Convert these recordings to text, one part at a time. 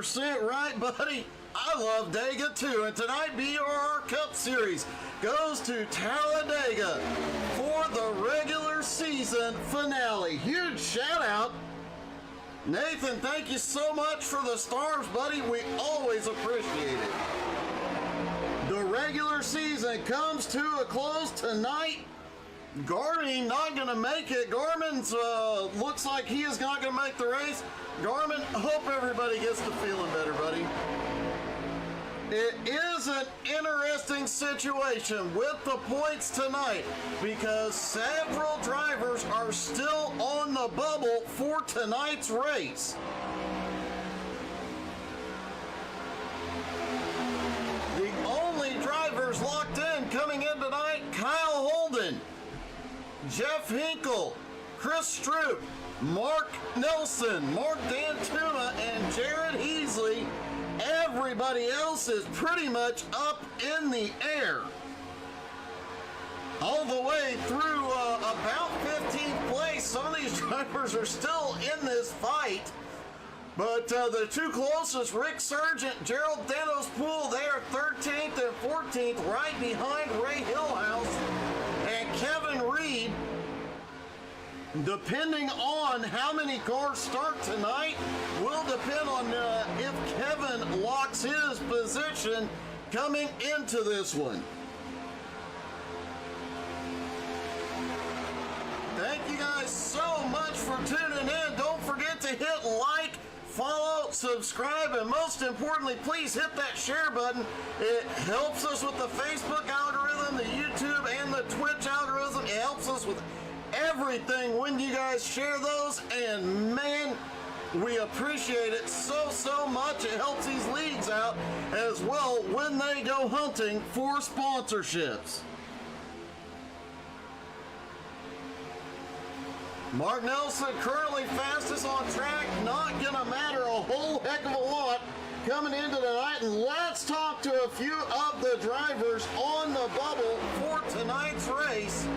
100% right, buddy. I love Dega too, and tonight BRR Cup Series goes to Talladega for the regular season finale. Huge shout out. Nathan, thank you so much for the stars, buddy. We always appreciate it. The regular season comes to a close tonight. Garmin not going to make it. Garmin's looks like he is not going to make the race. Garmin, hope everybody gets to feeling better, buddy. It is an interesting situation with the points tonight because several drivers are still on the bubble for tonight's race. The only drivers locked in coming in tonight, Kyle Holden, Jeff Hinkle, Chris Stroop, Mark Nelson, Mark Dantuma, and Jared Heasley. Everybody else is pretty much up in the air. All the way through about 15th place. Some of these drivers are still in this fight. But the two closest, Rick Sargent, Gerald Dano's Pool, they are 13th and 14th, right behind Ray Hillhouse and Kevin Reed. Depending on how many cars start tonight will depend on if Kevin locks his position coming into this one. Thank you guys so much for tuning in. Don't forget to hit like, follow, subscribe, and most importantly, please hit that share button. It helps us with the Facebook algorithm, the YouTube, and the Twitch algorithm. It helps us with everything when you guys share those, and man, we appreciate it so much. It helps these leagues out as well when they go hunting for sponsorships. Mark Nelson currently fastest on track, not gonna matter a whole heck of a lot coming into tonight. And let's talk to a few of the drivers on the bubble for tonight's race.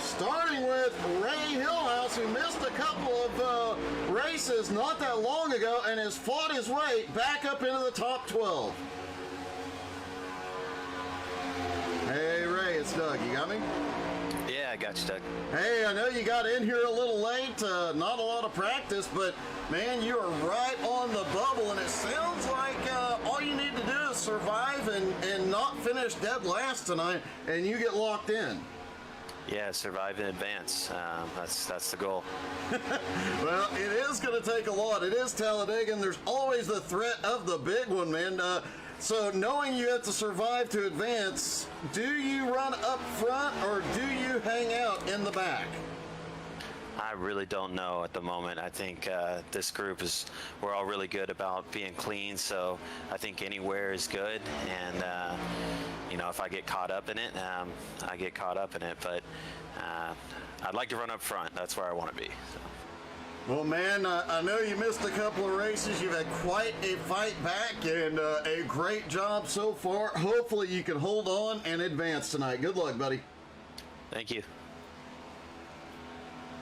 Starting with Ray Hillhouse, who missed a couple of races not that long ago and has fought his way back up into the top 12. Hey Ray, it's Doug. You got me? Yeah, I got you, Doug. Hey, I know you got in here a little late, not a lot of practice, but man, you are right on the bubble, and it sounds like all you need to do is survive and not finish dead last tonight, and you get locked in. Yeah, survive in advance. That's the goal. Well, it is going to take a lot. It is Talladega, and there's always the threat of the big one, man. So knowing you have to survive to advance, do you run up front or do you hang out in the back? I really don't know at the moment. I think this group we're all really good about being clean, so I think anywhere is good. And you know, if I get caught up in it, I get caught up in it. But I'd like to run up front. That's where I want to be. So. Well, man, I know you missed a couple of races. You've had quite a fight back and a great job so far. Hopefully you can hold on and advance tonight. Good luck, buddy. Thank you.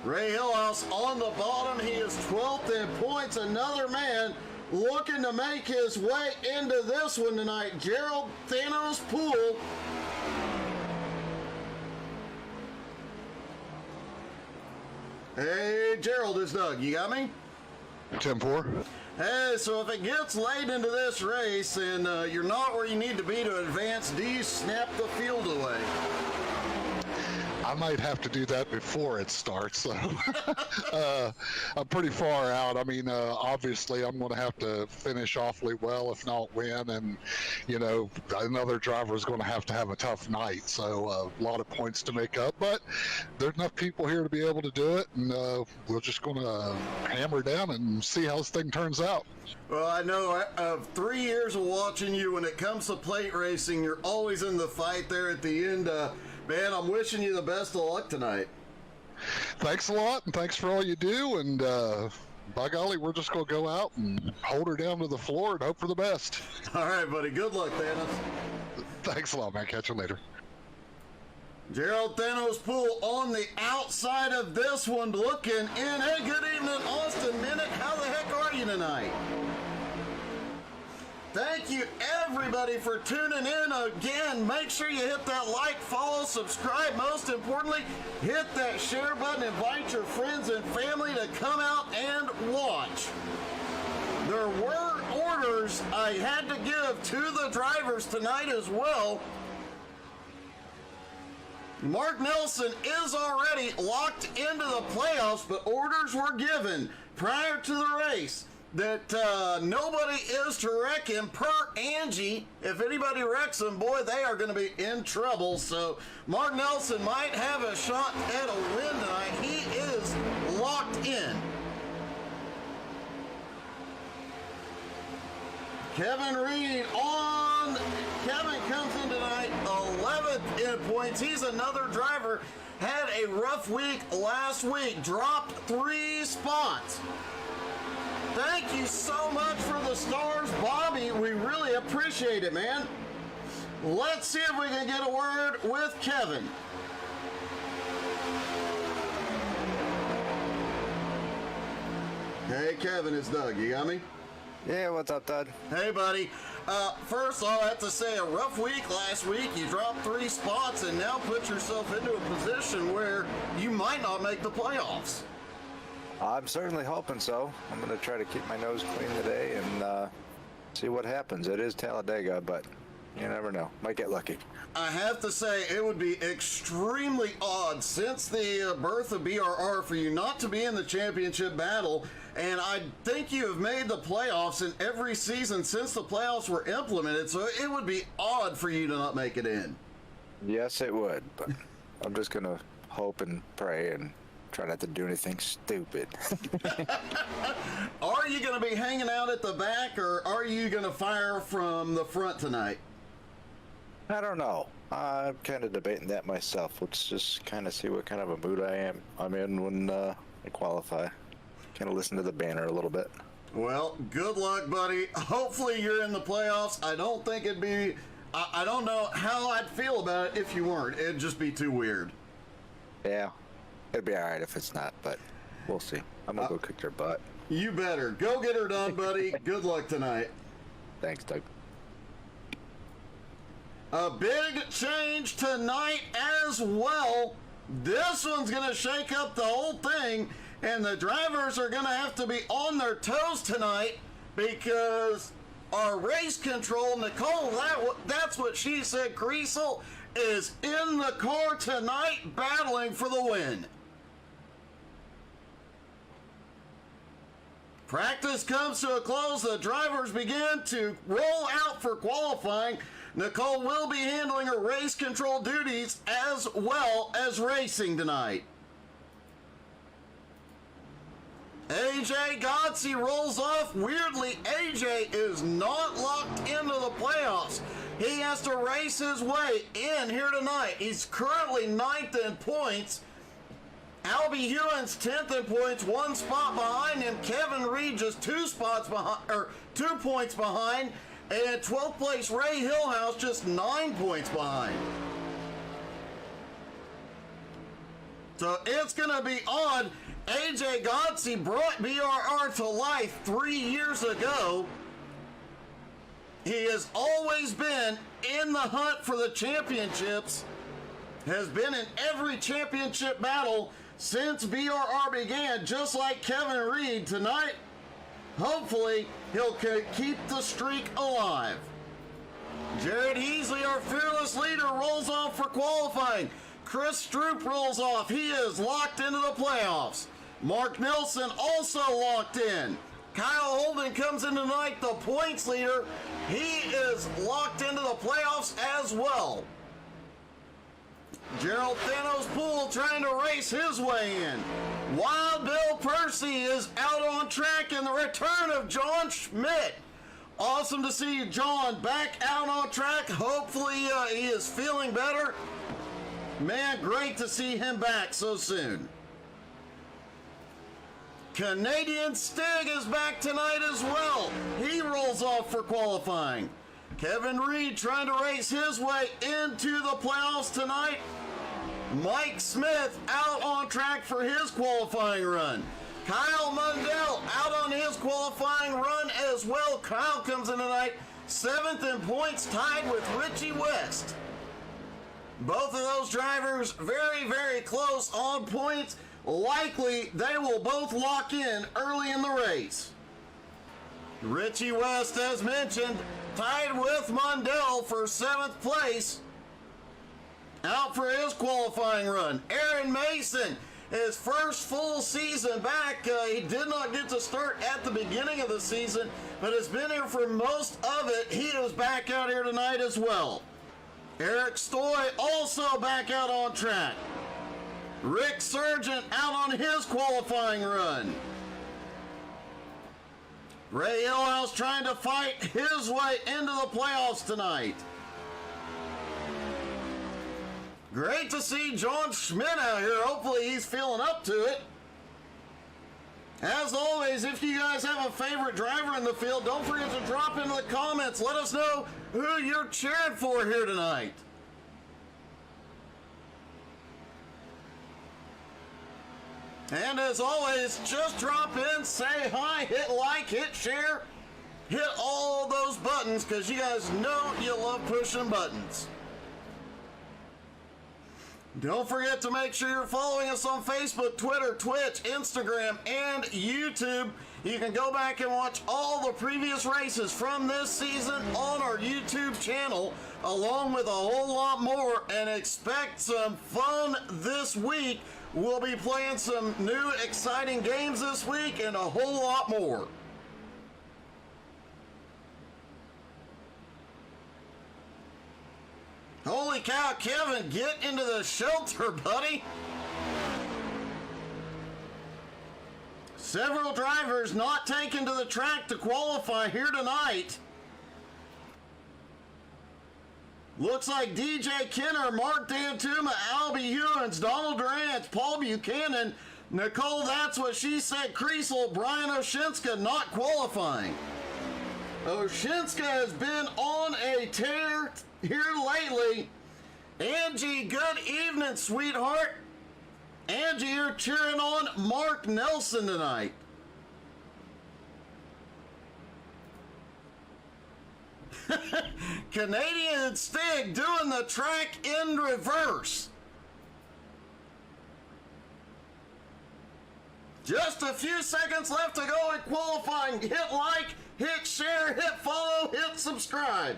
Ray Hillhouse on the bottom. He is 12th in points. Another man looking to make his way into this one tonight. Gerald Thanos Pool. Hey, Gerald, it's Doug. You got me? 10-4. Hey, so if it gets late into this race and you're not where you need to be to advance, do you snap the field away? I might have to do that before it starts, so I'm pretty far out. I mean, obviously, I'm going to have to finish awfully well, if not win, and, you know, another driver is going to have a tough night, so a lot of points to make up, but there's enough people here to be able to do it, and we're just going to hammer down and see how this thing turns out. Well, I know of 3 years of watching you, when it comes to plate racing, you're always in the fight there at the end. Man, I'm wishing you the best of luck tonight. Thanks a lot, and thanks for all you do, and by golly, we're just going to go out and hold her down to the floor and hope for the best. All right, buddy. Good luck, Thanos. Thanks a lot, man. Catch you later. Gerald Thanos Poole on the outside of this one looking in. Hey, good evening, Austin Minute. How the heck are you tonight? Thank you, everybody, for tuning in again. Make sure you hit that like, follow, subscribe. Most importantly, hit that share button. Invite your friends and family to come out and watch. There were orders I had to give to the drivers tonight as well. Mark Nelson is already locked into the playoffs, but orders were given prior to the race that nobody is to wreck him per Angie. If anybody wrecks him, boy, they are going to be in trouble. So Mark Nelson might have a shot at a win tonight. He is locked in. Kevin Reed on. Kevin comes in tonight 11th in points. He's another driver. Had a rough week last week. Dropped 3 spots. Thank you so much for the stars, Bobby. We really appreciate it, man. Let's see if we can get a word with Kevin. Hey, Kevin, it's Doug. You got me? Yeah, what's up, Doug? Hey, buddy. First, I'll have to say a rough week last week. You dropped 3 spots and now put yourself into a position where you might not make the playoffs. I'm certainly hoping so. I'm going to try to keep my nose clean today and see what happens. It is Talladega, but you never know. Might get lucky. I have to say, it would be extremely odd since the birth of BRR for you not to be in the championship battle. And I think you have made the playoffs in every season since the playoffs were implemented. So it would be odd for you to not make it in. Yes, it would. But I'm just going to hope and pray and try not to do anything stupid. Are you going to be hanging out at the back, or are you going to fire from the front tonight? I don't know. I'm kind of debating that myself. Let's just kind of see what kind of a mood I'm in when I qualify. Kind of listen to the banner a little bit. Well, good luck, buddy. Hopefully you're in the playoffs. I don't think it'd be... I don't know how I'd feel about it if you weren't. It'd just be too weird. Yeah. It'd be all right if it's not, but we'll see. I'm going to go kick their butt. You better. Go get her done, buddy. Good luck tonight. Thanks, Doug. A big change tonight as well. This one's going to shake up the whole thing, and the drivers are going to have to be on their toes tonight because our race control, Nicole, that's what she said, Creasel, is in the car tonight battling for the win. Practice comes to a close. The drivers begin to roll out for qualifying. Nicole will be handling her race control duties as well as racing tonight. AJ Godsey rolls off. Weirdly, AJ is not locked into the playoffs. He has to race his way in here tonight. He's currently 9th in points. Albie Hewen's 10th in points, 1 spot behind him. Kevin Reed just 2 spots behind, or 2 points behind. And 12th place Ray Hillhouse just 9 points behind. So it's going to be on. AJ Godsey brought BRR to life 3 years ago. He has always been in the hunt for the championships. Has been in every championship battle since BRR began, just like Kevin Reed tonight. Hopefully, he'll keep the streak alive. Jared Heasley, our fearless leader, rolls off for qualifying. Chris Stroop rolls off. He is locked into the playoffs. Mark Nelson also locked in. Kyle Holden comes in tonight, the points leader. He is locked into the playoffs as well. Gerald Thanos Poole trying to race his way in. Wild Bill Percy is out on track, and the return of John Schmidt. Awesome to see John back out on track. Hopefully he is feeling better. Man, great to see him back so soon. Canadian Stig is back tonight as well. He rolls off for qualifying. Kevin Reed trying to race his way into the playoffs tonight. Mike Smith out on track for his qualifying run. Kyle Mundell out on his qualifying run as well. Kyle comes in tonight 7th in points, tied with Richie West. Both of those drivers very, very close on points. Likely they will both lock in early in the race. Richie West, as mentioned, tied with Mundell for 7th place. Out for his qualifying run. Aaron Mason, his first full season back. He did not get to start at the beginning of the season, but has been here for most of it. He is back out here tonight as well. Eric Stoy also back out on track. Rick Sargent out on his qualifying run. Ray Hillhouse trying to fight his way into the playoffs tonight. Great to see John Schmidt out here. Hopefully he's feeling up to it. As always, if you guys have a favorite driver in the field, don't forget to drop into the comments. Let us know who you're cheering for here tonight. And as always, just drop in, say hi, hit like, hit share, hit all those buttons, because you guys know you love pushing buttons. Don't forget to make sure you're following us on Facebook, Twitter, Twitch, Instagram, and YouTube. You can go back and watch all the previous races from this season on our YouTube channel, along with a whole lot more, and expect some fun this week. We'll be playing some new exciting games this week and a whole lot more. Holy cow, Kevin, get into the shelter, buddy. Several drivers not taken to the track to qualify here tonight. Looks like DJ Kenner, Mark D'Antuma, Albie Hewins, Donald Durant, Paul Buchanan, Nicole, that's what she said, Creasel, Brian Oshinska not qualifying. Oshinska has been on a tear here lately. Angie, good evening, sweetheart. Angie, you're cheering on Mark Nelson tonight. Canadian Stig doing the track in reverse. Just a few seconds left to go in qualifying. Hit like, hit share, hit follow, hit subscribe.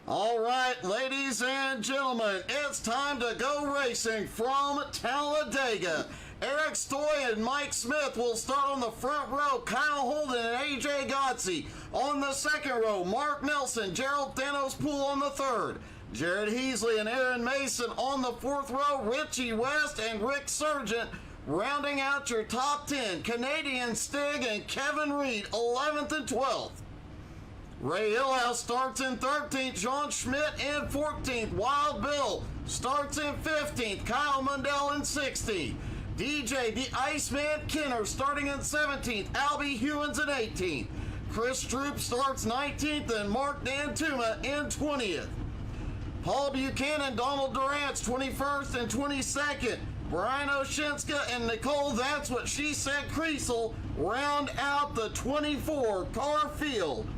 All right, ladies and gentlemen, it's time to go racing from Talladega. Eric Stoy and Mike Smith will start on the front row. Kyle Holden and AJ Godsey on the second row. Mark Nelson, Gerald Thanos Poole on the third. Jared Heasley and Aaron Mason on the fourth row. Richie West and Rick Sargent rounding out your top 10. Canadian Stig and Kevin Reed, 11th and 12th. Ray Hillhouse starts in 13th, John Schmidt in 14th, Wild Bill starts in 15th, Kyle Mundell in 16th, DJ the Iceman Kenner starting in 17th, Albie Hewins in 18th, Chris Stroop starts 19th, and Mark D'Antuma in 20th. Paul Buchanan, Donald Durant's 21st and 22nd, Brian Oshinska and Nicole, that's what she said, Creasel, round out the 24 car field.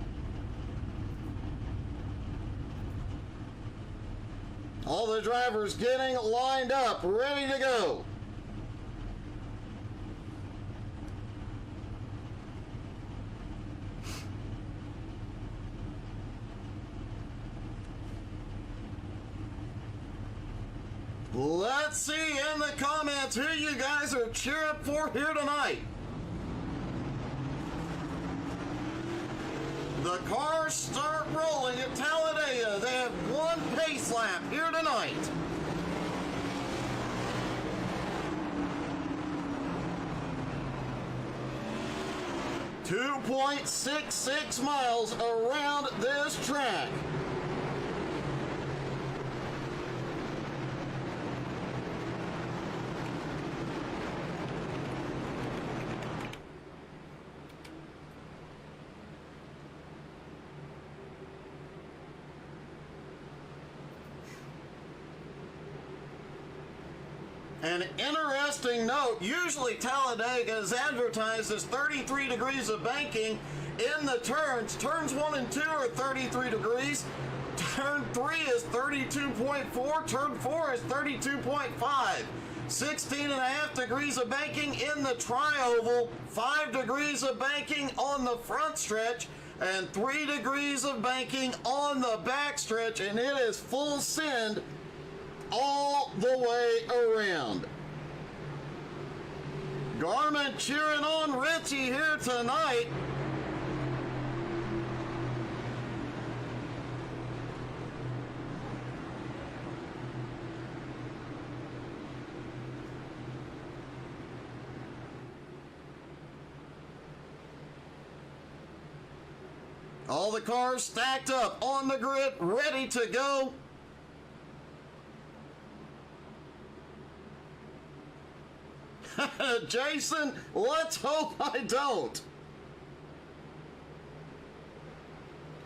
All the drivers getting lined up, ready to go. Let's see in the comments who you guys are cheering for here tonight. The cars start rolling at Talladega. They have one pace lap here tonight. 2.66 miles around this track. An interesting note, usually Talladega is advertised as 33 degrees of banking in the turns. Turns 1 and 2 are 33 degrees. Turn 3 is 32.4. Turn 4 is 32.5. 16.5 degrees of banking in the tri-oval. 5 degrees of banking on the front stretch. And 3 degrees of banking on the back stretch. And it is full send all the way around. Garmin cheering on Richie here tonight. All the cars stacked up on the grid, ready to go. Jason, let's hope I don't.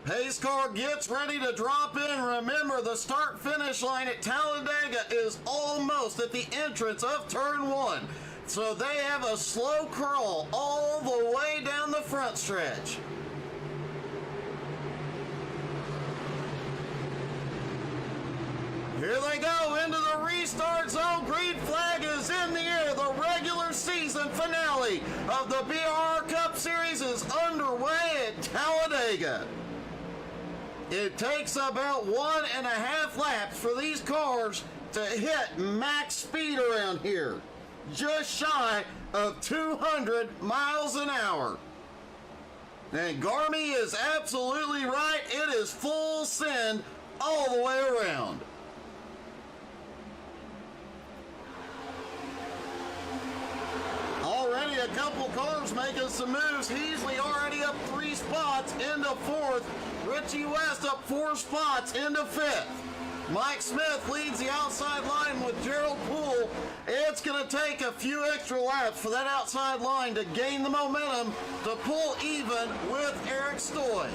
Pace car gets ready to drop in. Remember, the start-finish line at Talladega is almost at the entrance of turn 1. So they have a slow crawl all the way down the front stretch. Here they go into the restart zone. Green flag is in the air. The regular season finale of the BR Cup Series is underway at Talladega. It takes about 1.5 laps for these cars to hit max speed around here. Just shy of 200 miles an hour. And Garmy is absolutely right. It is full send all the way around. Already a couple cars making some moves. Heasley already up 3 spots into 4th. Richie West up 4 spots into 5th. Mike Smith leads the outside line with Gerald Poole. It's going to take a few extra laps for that outside line to gain the momentum to pull even with Eric Stoy.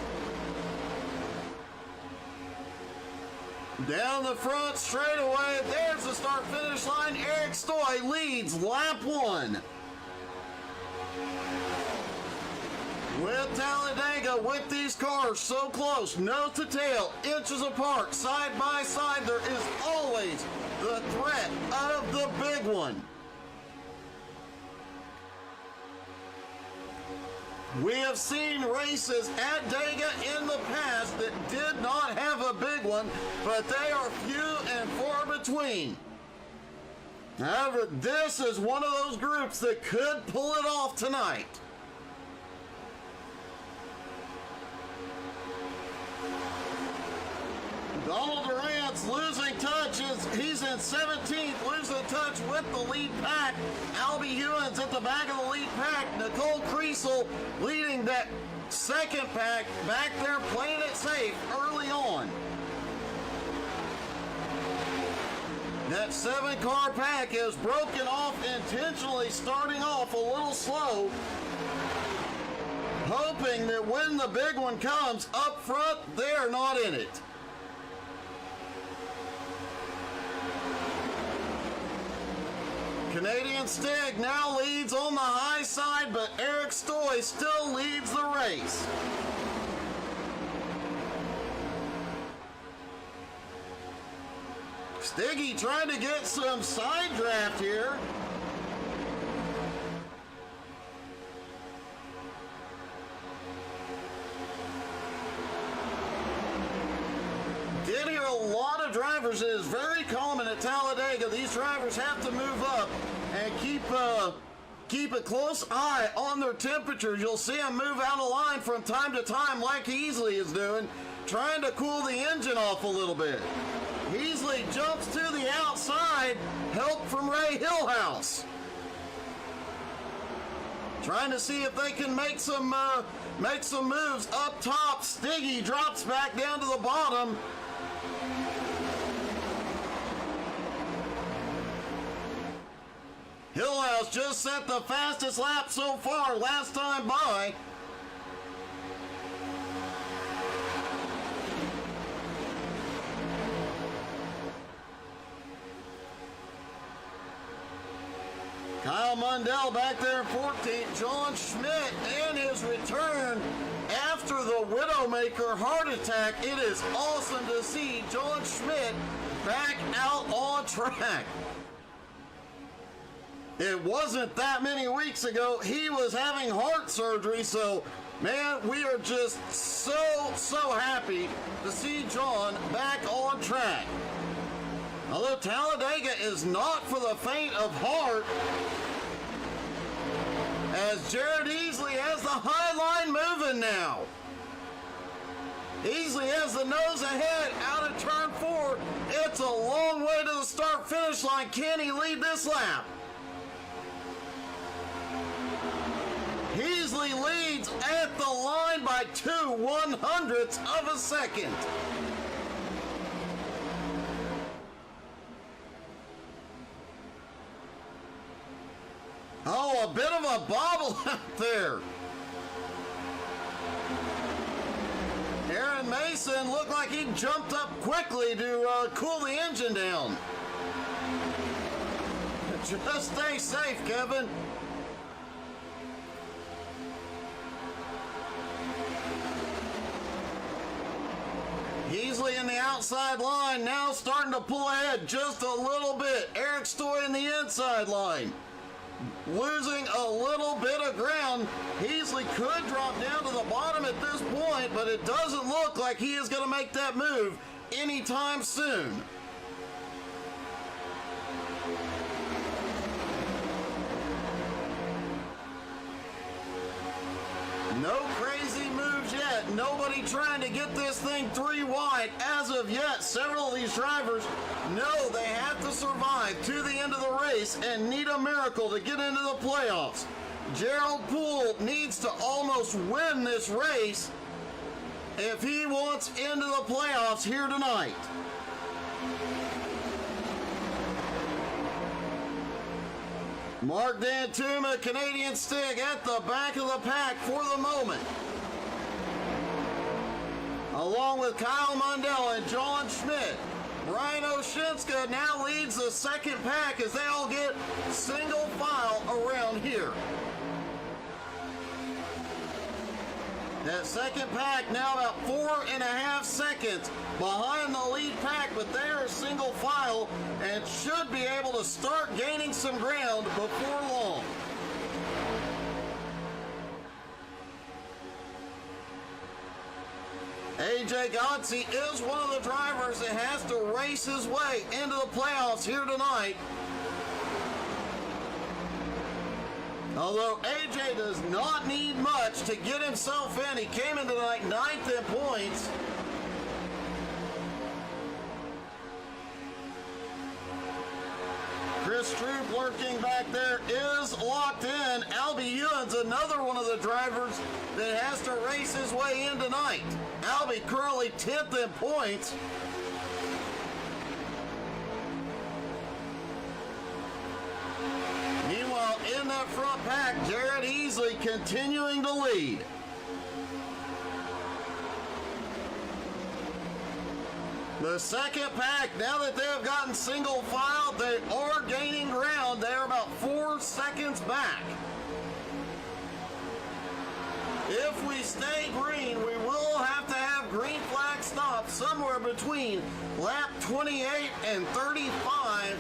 Down the front straightaway, there's the start-finish line. Eric Stoy leads lap 1. With Talladega, with these cars so close, nose to tail, inches apart, side by side, there is always the threat of the big one. We have seen races at Dega in the past that did not have a big one, but they are few and far between. However, this is one of those groups that could pull it off tonight. Donald Durant's losing touches. He's in 17th, losing touch with the lead pack. Albie Hewins at the back of the lead pack. Nicole Kriesel leading that second pack back there, playing it safe early on. That 7-car pack is broken off intentionally, starting off a little slow, hoping that when the big one comes up front, they're not in it. Canadian Stig now leads on the high side, but Eric Stoy still leads the race. Stiggy trying to get some side draft here. Did hear a lot of drivers. It is very common at Talladega. These drivers have to move up and keep a close eye on their temperatures. You'll see them move out of line from time to time like Heasley is doing, trying to cool the engine off a little bit. Heasley jumps to the outside, help from Ray Hillhouse. trying to see if they can make some moves up top. Stiggy drops back down to the bottom. Hillhouse just set the fastest lap so far last time by. Kyle Mundell back there in 14th. John Schmidt and his return after the Widowmaker heart attack. It is awesome to see John Schmidt back out on track. It wasn't that many weeks ago he was having heart surgery, so man, we are just so happy to see John back on track. Although Talladega is not for the faint of heart, as Jared Easley has the high line moving now. Easley has the nose ahead out of turn 4. It's a long way to the start-finish line. Can he lead this lap? Easley leads at the line by 2/100ths of a second. Oh, a bit of a bobble out there. Aaron Mason looked like he jumped up quickly to cool the engine down. Just stay safe, Kevin. Easley in the outside line, now starting to pull ahead just a little bit. Eric Stoy in the inside line, losing a little bit of ground. Easley could drop down to the bottom at this point, but it doesn't look like he is going to make that move anytime soon. No crazy moves yet. Nobody trying to get this thing 3 wide as of yet. Several of these drivers know they have to survive to the end of the race and need a miracle to get into the playoffs. Gerald Poole needs to almost win this race if he wants into the playoffs here tonight. Mark Dantuma, Canadian Stig at the back of the pack for the moment. Along with Kyle Mundell and John Schmidt. Brian Oshinska now leads the second pack as they all get single file around here. That second pack now about 4.5 seconds behind the lead pack, but they are single file and should be able to start gaining some ground before long. AJ Godsey is one of the drivers that has to race his way into the playoffs here tonight. Although AJ does not need much to get himself in. He came into like 9th in points. Chris Stroop lurking back there is locked in. Albie Ewan's another one of the drivers that has to race his way in tonight. Albie currently 10th in points. Meanwhile, in that front pack, Jared Easley continuing to lead. The second pack, now that they have gotten single file, they are gaining ground. They are about 4 seconds back. If we stay green, we will have to have green flag stops somewhere between lap 28 and 35.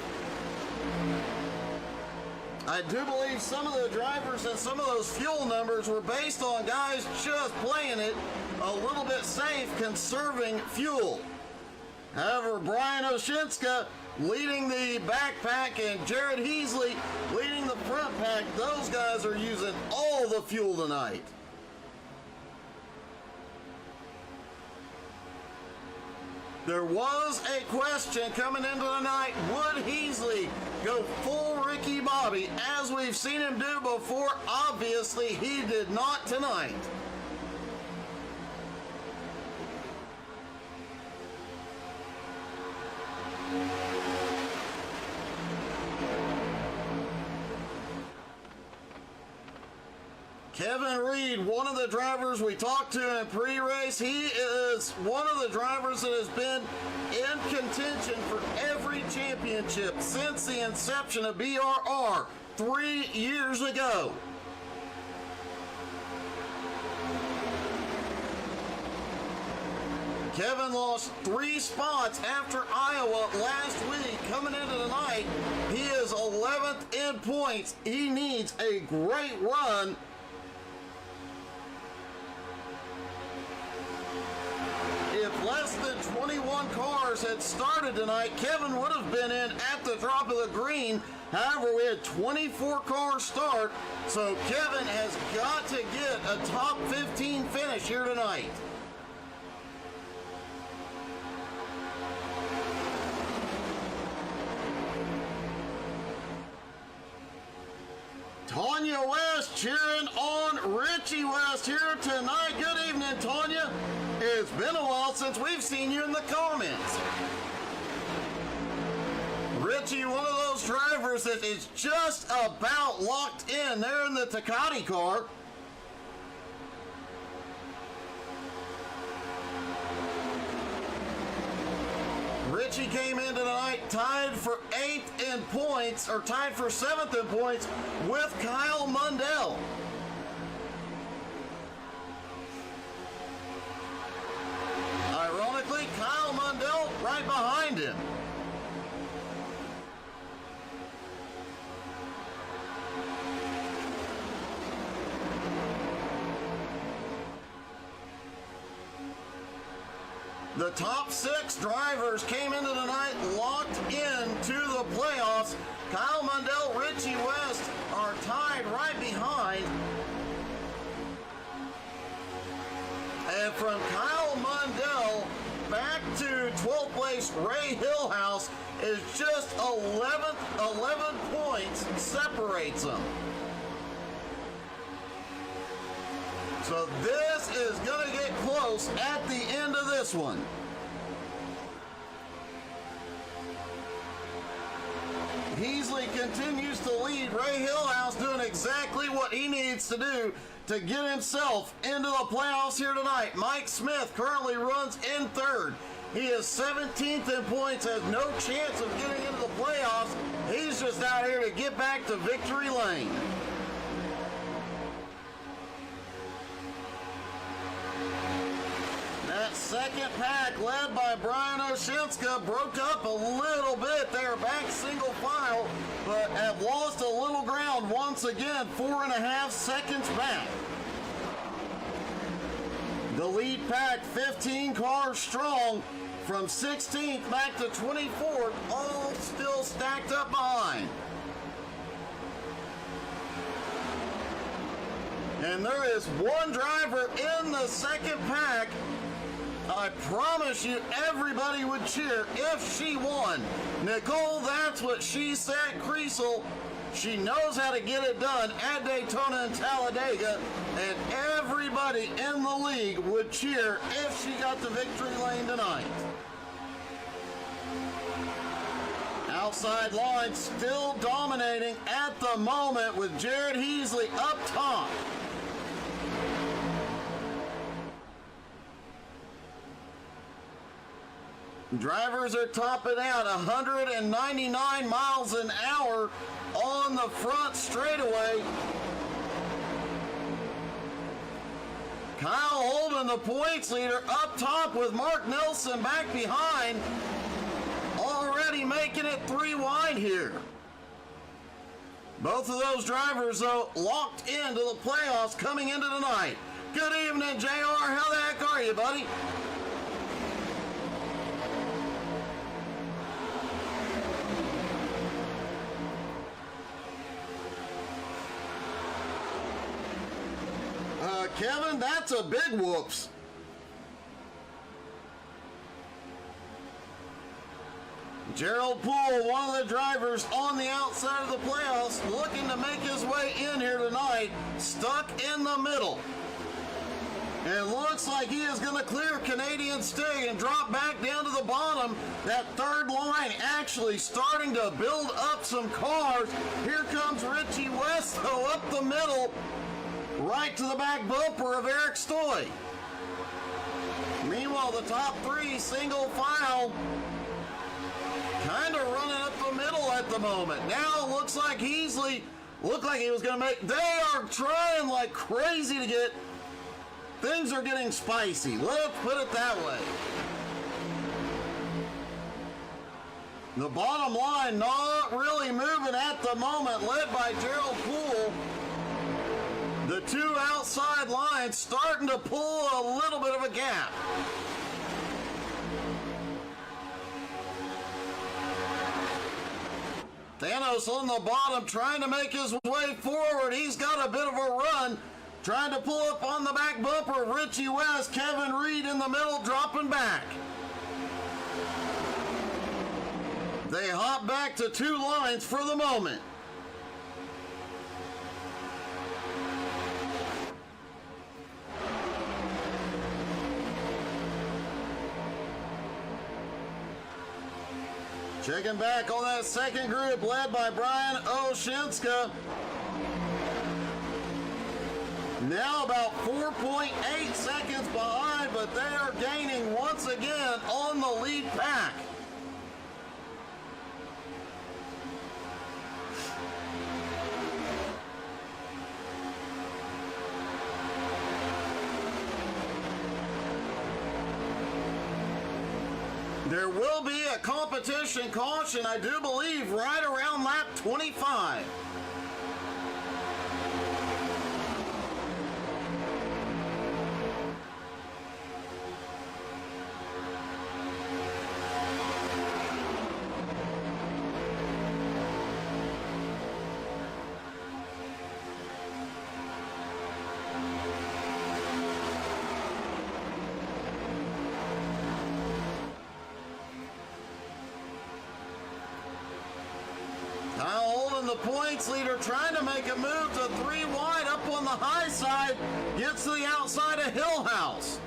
I do believe some of the drivers and some of those fuel numbers were based on guys just playing it a little bit safe, conserving fuel. However, Brian Oshinska leading the backpack and Jared Easley leading the front pack, those guys are using all the fuel tonight. There was a question coming into the night. Would Heasley go full Ricky Bobby as we've seen him do before? Obviously, he did not tonight. Kevin Reed, one of the drivers we talked to in pre-race, he is one of the drivers that has been in contention for every championship since the inception of BRR 3 years ago. Kevin lost 3 spots after Iowa last week. Coming into tonight, he is 11th in points. He needs a great run. If less than 21 cars had started tonight, Kevin would have been in at the drop of the green. However, we had 24 cars start, so Kevin has got to get a top 15 finish here tonight. Tanya West cheering on Richie West here tonight. Good evening, Tanya. It's been a while since we've seen you in the comments. Richie, one of those drivers that is just about locked in there in the Takati car. Richie came into the night tied for 8th in points, or tied for 7th in points with Kyle Mundell. Ironically, Kyle Mundell right behind him. The top 6 drivers came into the night locked into the playoffs. Kyle Mundell, Richie West are tied right behind. And from Kyle Mundell back to 12th place Ray Hillhouse is just 11 points separates them. So this is going to get close at the end of this one. Heasley continues to lead. Ray Hillhouse doing exactly what he needs to do to get himself into the playoffs here tonight. Mike Smith currently runs in 3rd. He is 17th in points, has no chance of getting into the playoffs. He's just out here to get back to victory lane. That second pack, led by Brian Oshinska, broke up a little bit. They're back single file, but have lost a little ground once again, 4.5 seconds back. The lead pack, 15 cars strong, from 16th back to 24th, all still stacked up behind. And there is one driver in the second pack. I promise you everybody would cheer if she won. Nicole, that's what she said, Creasel. She knows how to get it done at Daytona and Talladega, and everybody in the league would cheer if she got the victory lane tonight. Outside line still dominating at the moment with Jared Heasley up top. Drivers are topping out 199 miles an hour on the front straightaway. Kyle Holden, the points leader, up top with Mark Nelson back behind. Already making it 3 wide here. Both of those drivers, though, locked into the playoffs coming into tonight. Good evening, JR. How the heck are you, buddy? Kevin, that's a big whoops. Gerald Poole, one of the drivers on the outside of the playoffs, looking to make his way in here tonight, stuck in the middle. And looks like he is going to clear Canadian Stig and drop back down to the bottom. That third line actually starting to build up some cars. Here comes Richie West, though, up the middle, right to the back bumper of Eric Stoy. Meanwhile, the top three, single file, kind of running up the middle at the moment. Now it looks like Heasley looked like he was going to make. They are trying like crazy to get. Things are getting spicy. Let's put it that way. The bottom line not really moving at the moment, led by Gerald Poole. The two outside lines starting to pull a little bit of a gap. Thanos on the bottom trying to make his way forward. He's got a bit of a run. Trying to pull up on the back bumper of Richie West. Kevin Reed in the middle dropping back. They hop back to two lines for the moment. Checking back on that second group led by Brian Oshinska. Now about 4.8 seconds behind, but they are gaining once again on the lead pack. There will be a competition caution, I do believe, right around lap 25. The points leader trying to make a move to three wide up on the high side, gets to the outside of Hillhouse.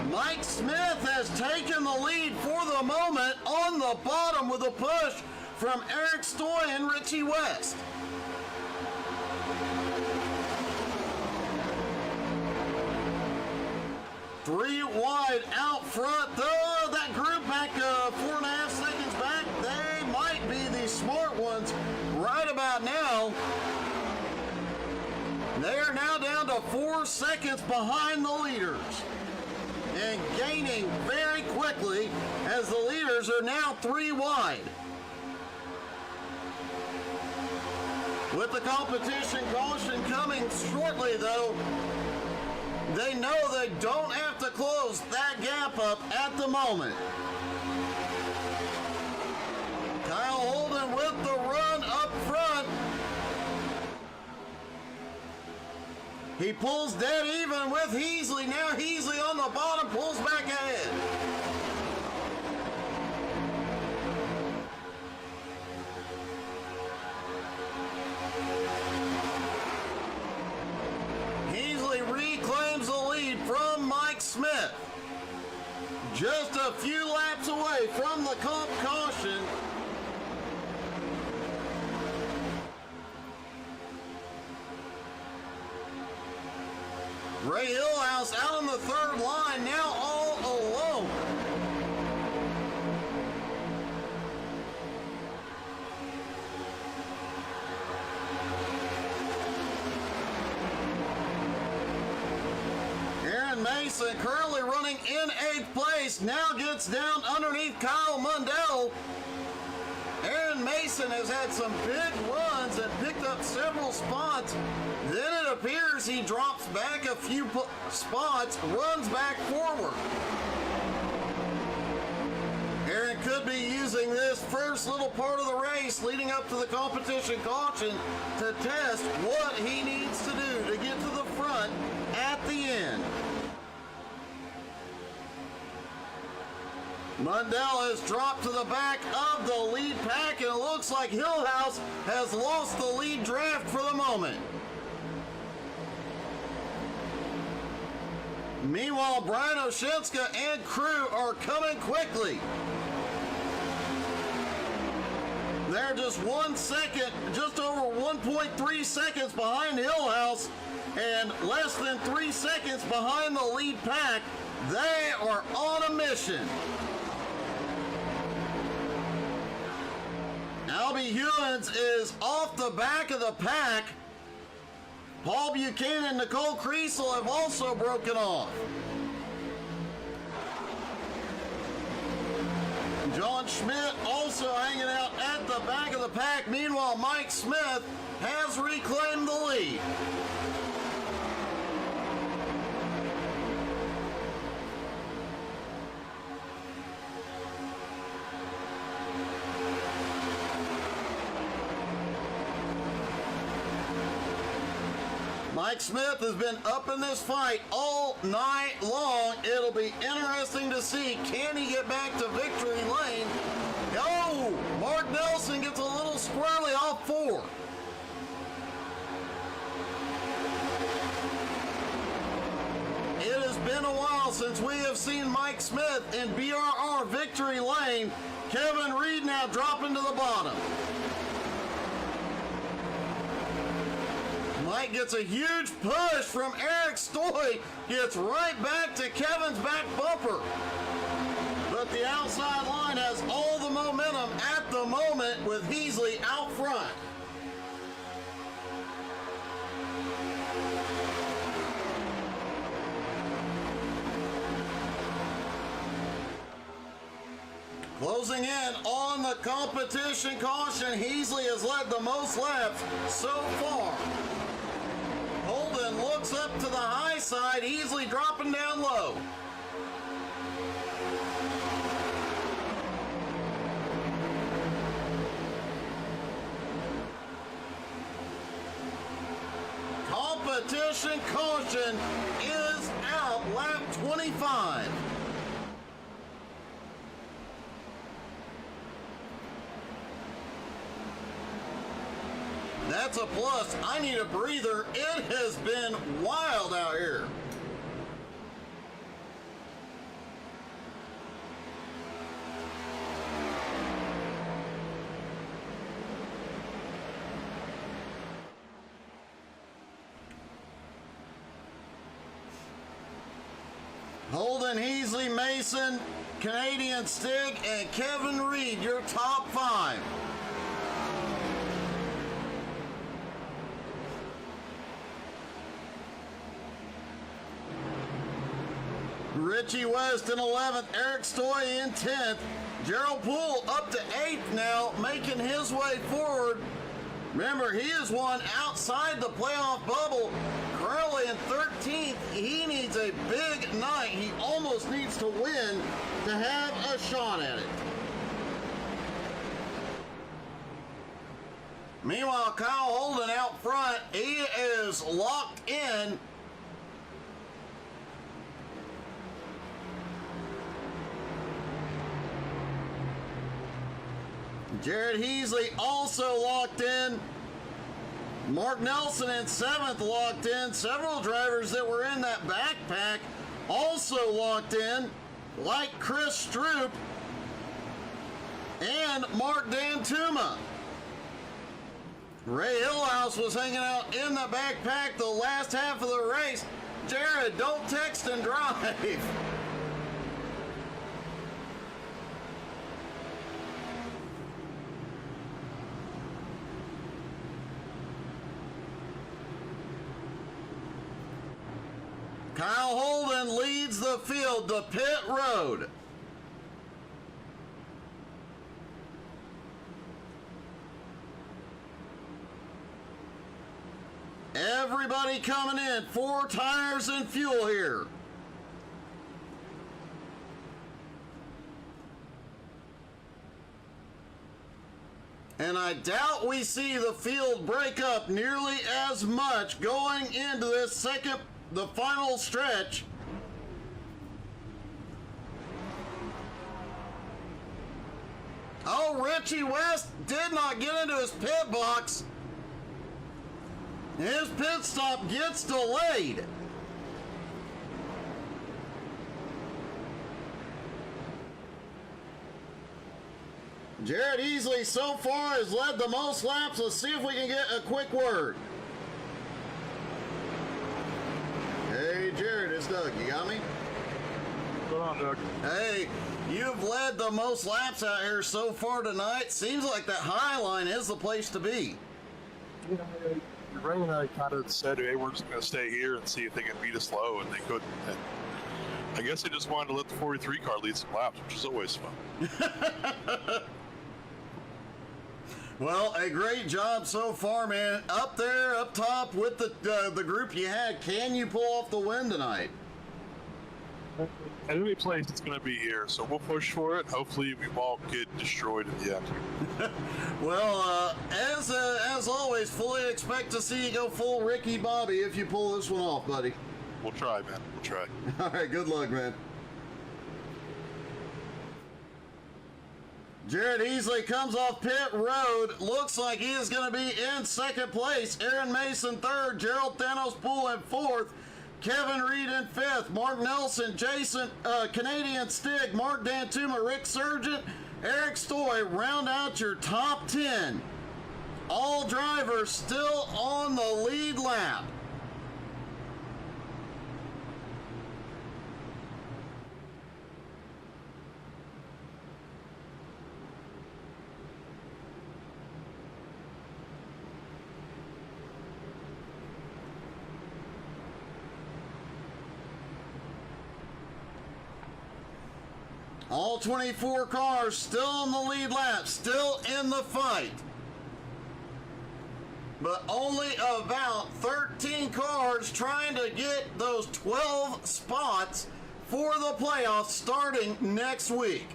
Mike Smith has taken the lead for the moment on the bottom with a push from Eric Stoy and Richie West. Three wide out front, though. That group back 4.5 seconds back, they might be the smart ones right about now. They are now down to 4 seconds behind the leaders and gaining very quickly as the leaders are now three wide. With the competition caution coming shortly, though, they know they don't have to close that gap up at the moment. Kyle Holden with the run up front. He pulls dead even with Heasley. Now Heasley on the bottom pulls back ahead. Reclaims the lead from Mike Smith. Just a few laps away from the comp caution. Ray Hillhouse out on the third line, now all alone. Mason currently running in 8th place, now gets down underneath Kyle Mundell. Aaron Mason has had some big runs and picked up several spots. Then it appears he drops back a few spots, runs back forward. Aaron could be using this first little part of the race leading up to the competition caution to test what he needs to do to get to the front at the end. Mundell has dropped to the back of the lead pack, and it looks like Hillhouse has lost the lead draft for the moment. Meanwhile, Brian Oshinska and crew are coming quickly. They're just 1 second, just over 1.3 seconds behind Hillhouse, and less than 3 seconds behind the lead pack. They are on a mission. Albie Hewins is off the back of the pack. Paul Buchanan and Nicole Creasel have also broken off. John Schmidt also hanging out at the back of the pack. Meanwhile, Mike Smith has reclaimed the lead. Mike Smith has been up in this fight all night long. It'll be interesting to see, can he get back to victory lane? Oh, Mark Nelson gets a little squirrely off 4. It has been a while since we have seen Mike Smith in BRR victory lane. Kevin Reed now dropping to the bottom. Mike gets a huge push from Eric Stoy, gets right back to Kevin's back bumper. But the outside line has all the momentum at the moment with Heasley out front. Closing in on the competition caution, Heasley has led the most laps so far. Holden looks up to the high side, easily dropping down low. Competition caution is out, lap 25. That's a plus. I need a breather. It has been wild out here. Holden, Heasley, Mason, Canadian Stig, and Kevin Reed, your top 5. Richie West in 11th, Eric Stoy in 10th. Gerald Poole up to 8th now, making his way forward. Remember, he is one outside the playoff bubble. Currently in 13th, he needs a big night. He almost needs to win to have a shot at it. Meanwhile, Kyle Holden out front, he is locked in. Jared Heasley also locked in. Mark Nelson in 7th locked in. Several drivers that were in that backpack also locked in, like Chris Stroop and Mark Dantuma. Ray Hillhouse was hanging out in the backpack the last half of the race. Jared, don't text and drive. Kyle Holden leads the field to pit road. Everybody coming in, 4 tires and fuel here. And I doubt we see the field break up nearly as much going into this the final stretch. Oh, Richie West did not get into his pit box. His pit stop gets delayed. Jared Easley so far has led the most laps. Let's see if we can get a quick word. Hey, Jared, it's Doug. You got me? What's going on, Doug? Hey, you've led the most laps out here so far tonight. Seems like that high line is the place to be. Ray and I kind of said, hey, we're just going to stay here and see if they can beat us low, and they couldn't. And I guess they just wanted to let the 43 car lead some laps, which is always fun. Well, a great job so far, man. Up there, up top with the group you had. Can you pull off the win tonight? At any place, it's going to be here, so we'll push for it. Hopefully, we won't get destroyed at the end. Well, as always, fully expect to see you go full Ricky Bobby if you pull this one off, buddy. We'll try, man. We'll try. All right, good luck, man. Jared Easley comes off pit road. Looks like he is going to be in second place. Aaron Mason third. Gerald Thanos Poole in fourth. Kevin Reed in fifth. Mark Nelson, Jason, Canadian Stig, Mark Dantuma, Rick Sargent, Eric Stoy round out your top 10. All drivers still on the lead lap. All 24 cars still on the lead lap, still in the fight. But only about 13 cars trying to get those 12 spots for the playoffs starting next week.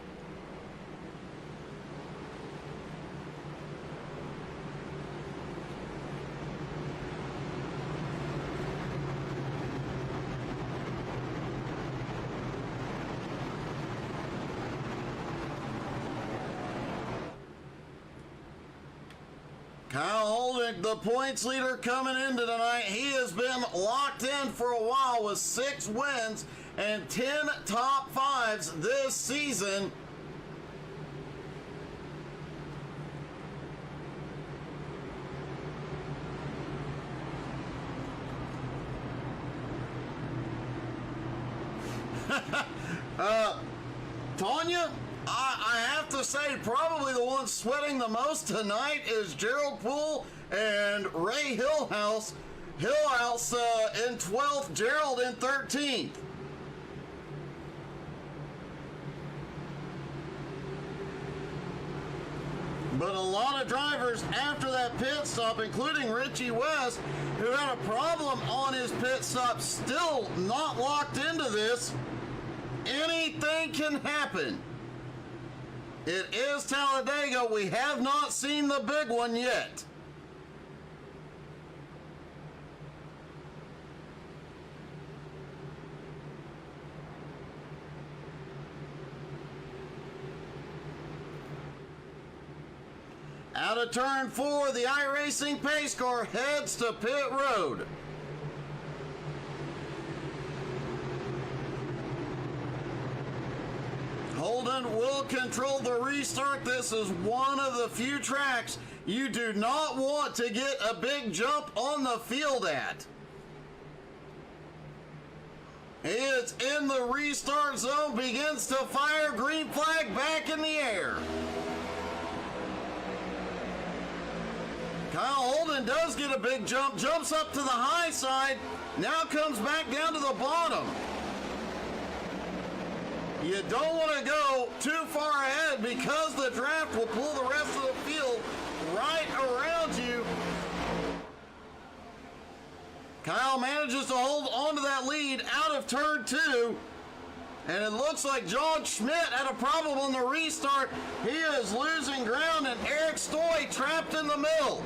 Kyle Holden, the points leader coming into tonight. He has been locked in for a while with 6 wins and 10 top 5s this season. Tanya, I have to say probably the one sweating the most tonight is Gerald Poole and Ray Hillhouse. Hillhouse in 12th, Gerald in 13th. But a lot of drivers after that pit stop, including Richie West, who had a problem on his pit stop, still not locked into this. Anything can happen. It is Talladega. We have not seen the big one yet. Out of turn 4, the iRacing pace car heads to pit road. Holden will control the restart. This is one of the few tracks you do not want to get a big jump on the field at. He is in the restart zone, begins to fire, green flag back in the air. Kyle Holden does get a big jump, jumps up to the high side, now comes back down to the bottom. You don't want to go too far ahead because the draft will pull the rest of the field right around you. Kyle manages to hold on to that lead out of turn 2. And it looks like John Schmidt had a problem on the restart. He is losing ground, and Eric Stoy trapped in the middle.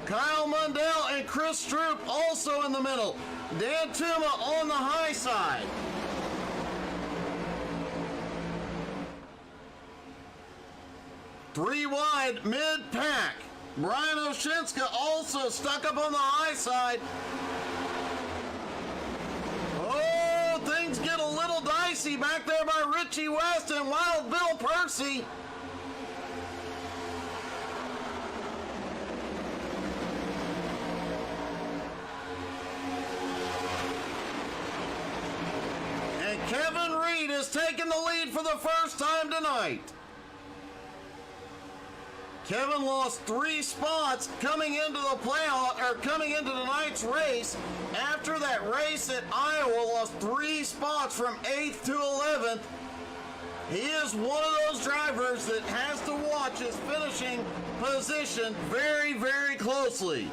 Kyle Mundell and Chris Stroop also in the middle. Dan Tuma on the high side. 3 wide mid-pack. Brian Oshinska also stuck up on the high side. Oh, things get a little dicey back there by Richie West and Wild Bill Percy. And Kevin Reed is taking the lead for the first time tonight. Kevin lost 3 spots coming into the playoff, or coming into tonight's race. After that race at Iowa, lost 3 spots from 8th to 11th. He is one of those drivers that has to watch his finishing position very, very closely.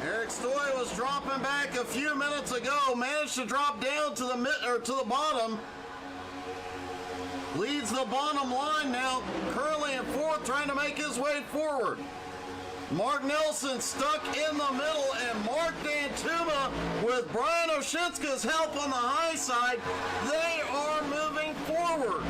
Eric Stoy was dropping back a few minutes ago, managed to drop down to the bottom. Leads the bottom line now, currently in 4th, trying to make his way forward. Mark Nelson stuck in the middle, and Mark Dantuma, with Brian Oshinska's help on the high side, they are moving forward.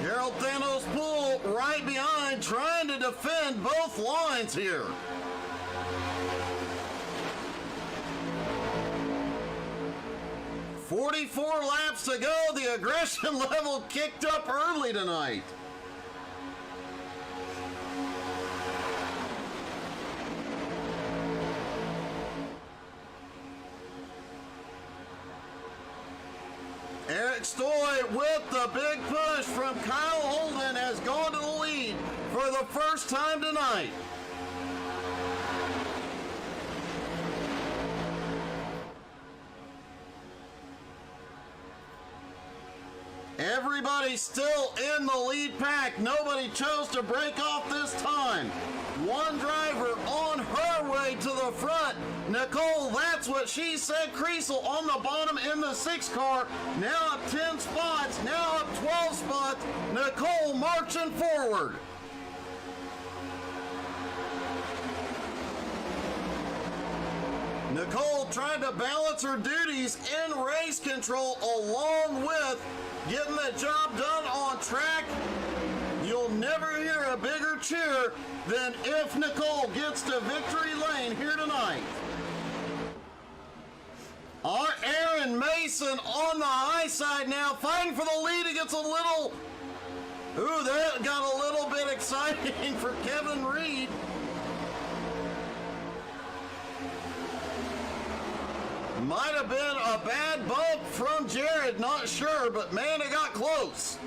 Gerald Thanos Poole right behind, trying to defend both lines here. "44 laps to go." The aggression level kicked up early tonight. Eric Stoy with the big push from Kyle Holden has gone to the lead for the first time tonight. Everybody's still in the lead pack. Nobody chose to break off this time. One driver on her way to the front. Nicole, that's what she said. Creasel on the bottom in the 6 car. Now up 10 spots. Now up 12 spots. Nicole marching forward. Nicole trying to balance her duties in race control along with getting the job done on track. You'll never hear a bigger cheer than if Nicole gets to victory lane here tonight. Our Aaron Mason on the high side now, fighting for the lead. It gets a little, that got a little bit exciting for Kevin Reed. Might have been a bad bump from Jared, not sure, but man, it got close.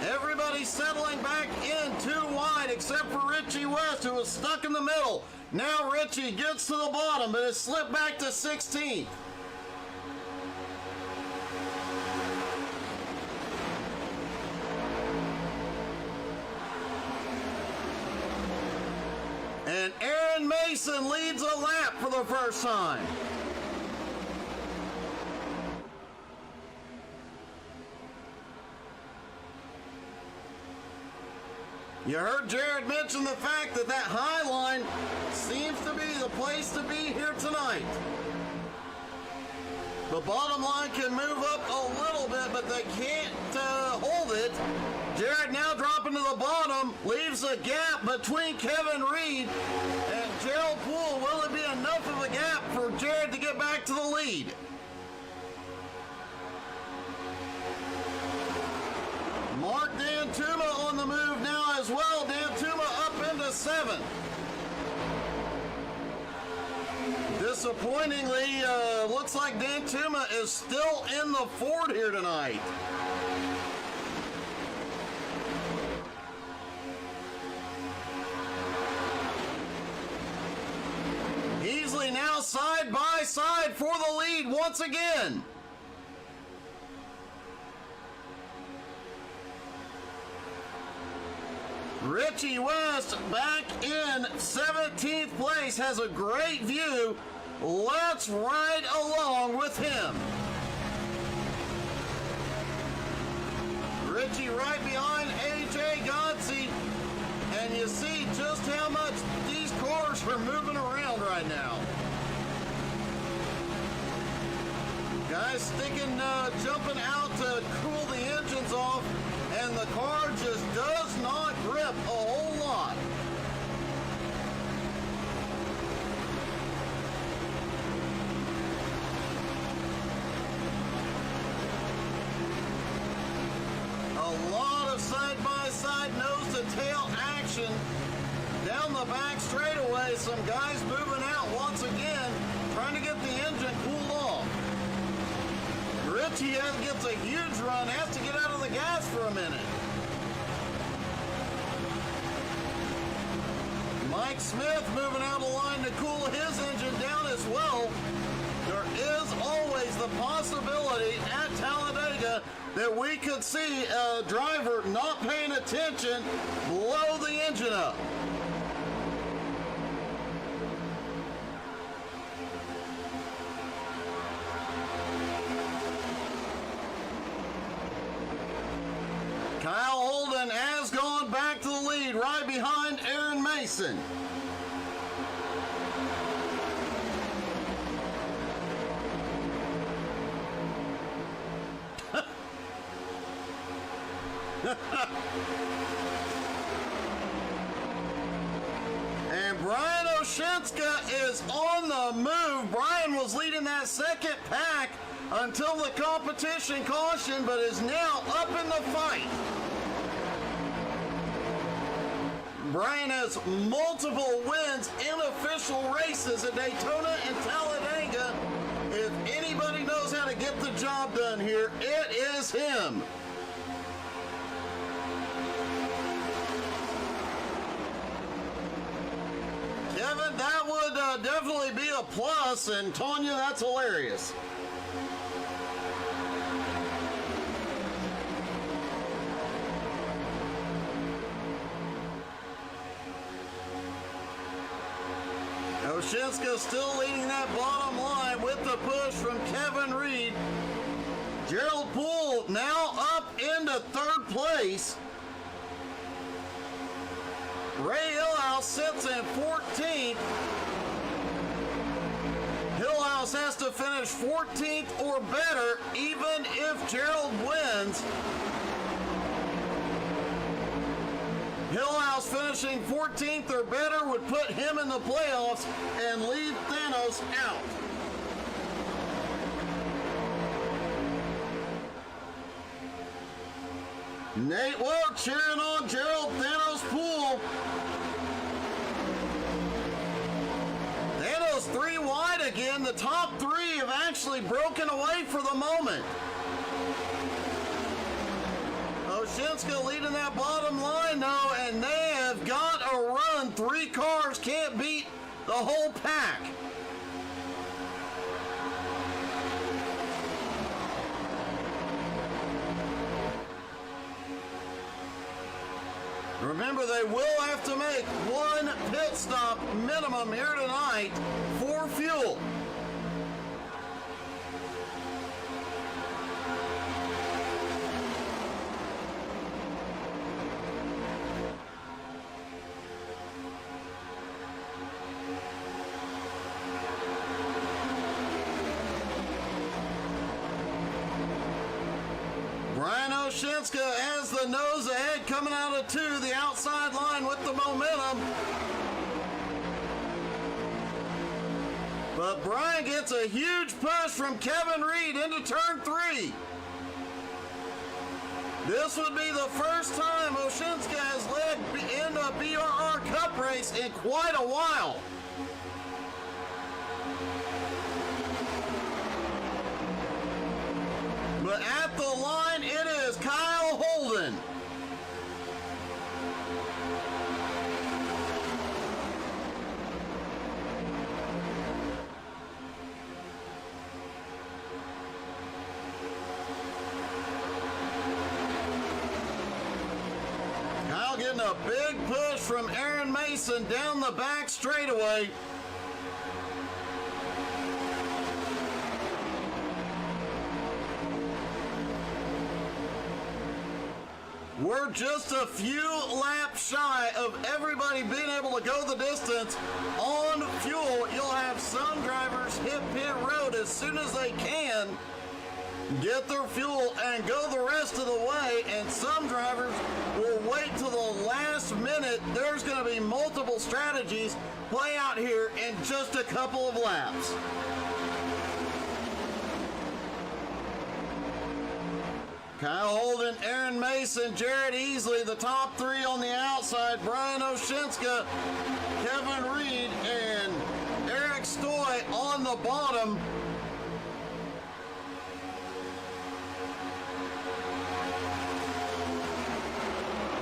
Everybody settling back in 2 wide except for Richie West, who was stuck in the middle. Now Richie gets to the bottom, but has slipped back to 16th. And Aaron Mason leads a lap for the first time. You heard Jared mention the fact that high line seems to be the place to be here tonight. The bottom line can move up a little bit, but they can't hold it. Jared now dropping to the bottom, leaves a gap between Kevin Reed and Gerald Poole. Will it be enough of a gap for Jared to get back to the lead? Mark Dantuma on the move now as well. Dantuma up into 7th. Disappointingly, looks like Dantuma is still in the Ford here tonight. Easley now side by side for the lead once again. Richie West back in 17th place, has a great view. Let's ride along with him. Richie Richie right behind AJ Godsey. And you see just how much these cars are moving around right now. Guys sticking, jumping out to cool the engines off, and the car just does not grip a whole lot. A lot of side-by-side nose-to-tail action down the back straightaway. Some guys moving out once again, trying to get the engine cooled off. Richie gets a huge run, has to get out of the gas for a minute. Mike Smith moving out of line to cool his engine down as well. There is always the possibility at Talladega that we could see a driver not paying attention blow the engine up. Kyle Holden has gone back to the lead right behind Aaron Mason. And Brian Oshinska is on the move. Brian was leading that second pack until the competition caution, but is now up in the fight. Brian has multiple wins in official races at Daytona and Talladega. If anybody knows how to get the job done here, it is him. Kevin, that would definitely be a plus, and Tonya, that's hilarious. Oshinska still leading that bottom line with the push from Kevin Reed. Gerald Poole now up into third place. Ray Hillhouse sits in 14th. Hillhouse has to finish 14th or better even if Gerald wins. Hillhouse finishing 14th or better would put him in the playoffs and leave Thanos out. Nate Woke cheering on Gerald Thanos Poole. Thanos 3 wide again. The top 3 have actually broken away for the moment. Oshinska leading that bottom line though, and they have got a run. 3 cars can't beat the whole pack. Remember, they will have to make 1 pit stop minimum here tonight for fuel. Brian Oshinska has the nose ahead coming out of 2, the outside line with the momentum. But Brian gets a huge push from Kevin Reed into turn 3. This would be the first time Oshinska has led in a BRR Cup race in quite a while. But at the line, it is Kyle Holden. Kyle getting a big push from Aaron Mason down the back straightaway. We're just a few laps shy of everybody being able to go the distance on fuel. You'll have some drivers hit pit road as soon as they can, get their fuel and go the rest of the way, and some drivers will wait till the last minute. There's going to be multiple strategies play out here in just a couple of laps. Kyle Holden, Aaron Mason, Jared Easley, the top three on the outside, Brian Oshinska, Kevin Reed, and Eric Stoy on the bottom.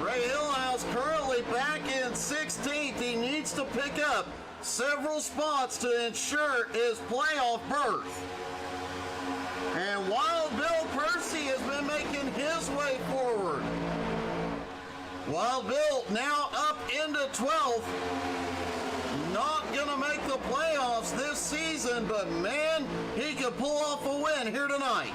Ray Hillhouse currently back in 16th. He needs to pick up several spots to ensure his playoff berth. And Wild Bill Percy has been making his way forward. Wild Bill now up into 12th. Not going to make the playoffs this season, but man, he could pull off a win here tonight.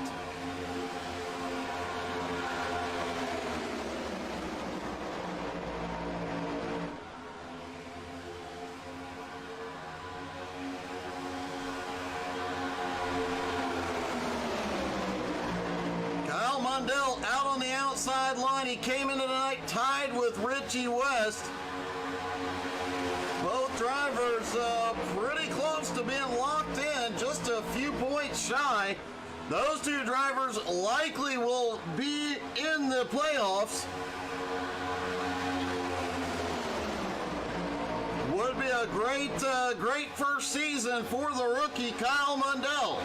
Mundell out on the outside line. He came into tonight tied with Richie West. Both drivers pretty close to being locked in, just a few points shy. Those two drivers likely will be in the playoffs. Would be a great first season for the rookie Kyle Mundell.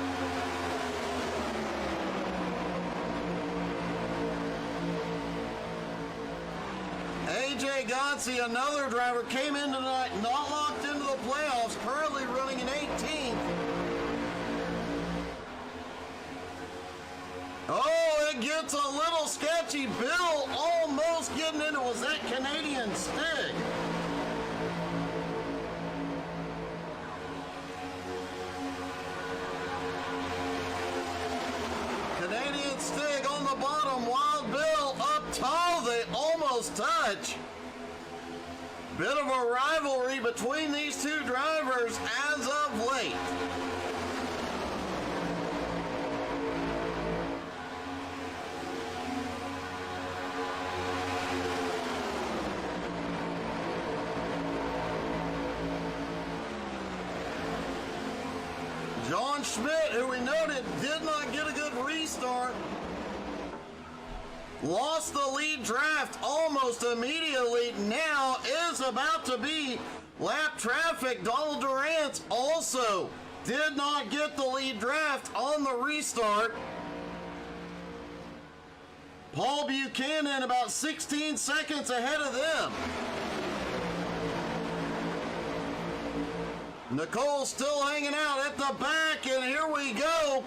AJ Gotzi, another driver, came in tonight, not locked into the playoffs, currently running in 18th. Oh, it gets a little sketchy. Bill almost getting into, was that Canadian Stig? Canadian Stig on the bottom, Wild Bill up tall, they almost touch. Bit of a rivalry between these two drivers as of late. John Schmidt, who we noted did not get a good restart, lost the lead draft almost immediately. Now is about to be lap traffic. Donald Durant also did not get the lead draft on the restart. Paul Buchanan about 16 seconds ahead of them. Nicole still hanging out at the back, and here we go.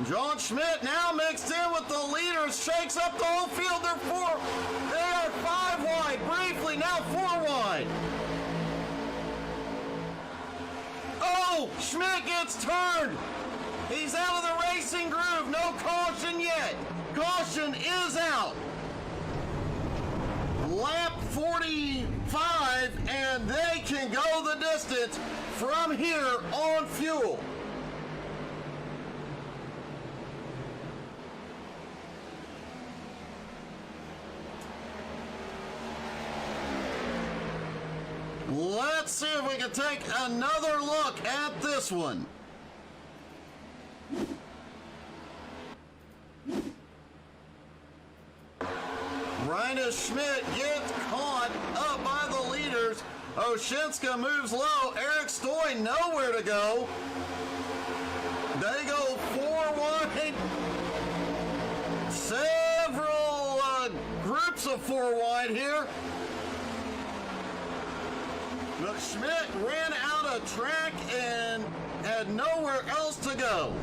John Schmidt now mixed in with the leaders, shakes up the whole field. They are 5 wide, briefly now 4 wide. Oh, Schmidt gets turned. He's out of the racing groove. No caution yet. Caution is out. Lap 45, and they can go the distance from here on fuel. Let's see if we can take another look at this one. Rina Schmidt gets caught up by the leaders. Oshinska moves low. Eric Stoy nowhere to go. They go 4 wide. Several groups of 4 wide here. But Schmidt ran out of track and had nowhere else to go.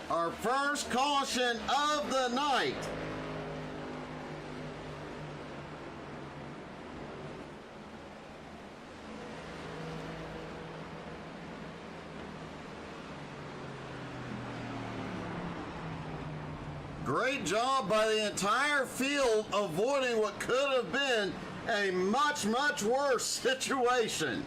Our first caution of the night. great job by the entire field avoiding what could have been a much, much worse situation.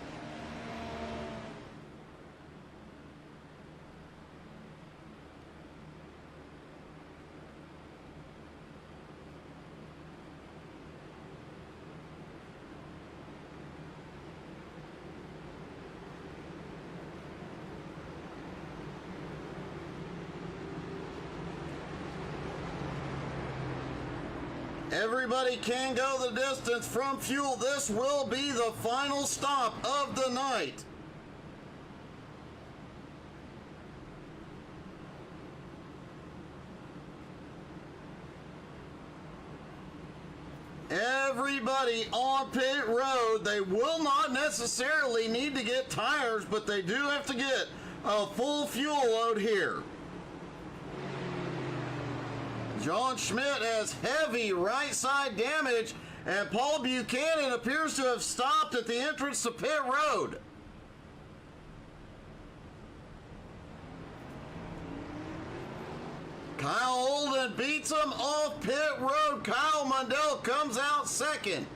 Everybody can go the distance from fuel. This will be the final stop of the night. Everybody on pit road, they will not necessarily need to get tires, but they do have to get a full fuel load here. John Schmidt has heavy right side damage, and Paul Buchanan appears to have stopped at the entrance to pit road. Kyle Holden beats him off pit road. Kyle Mundell comes out second.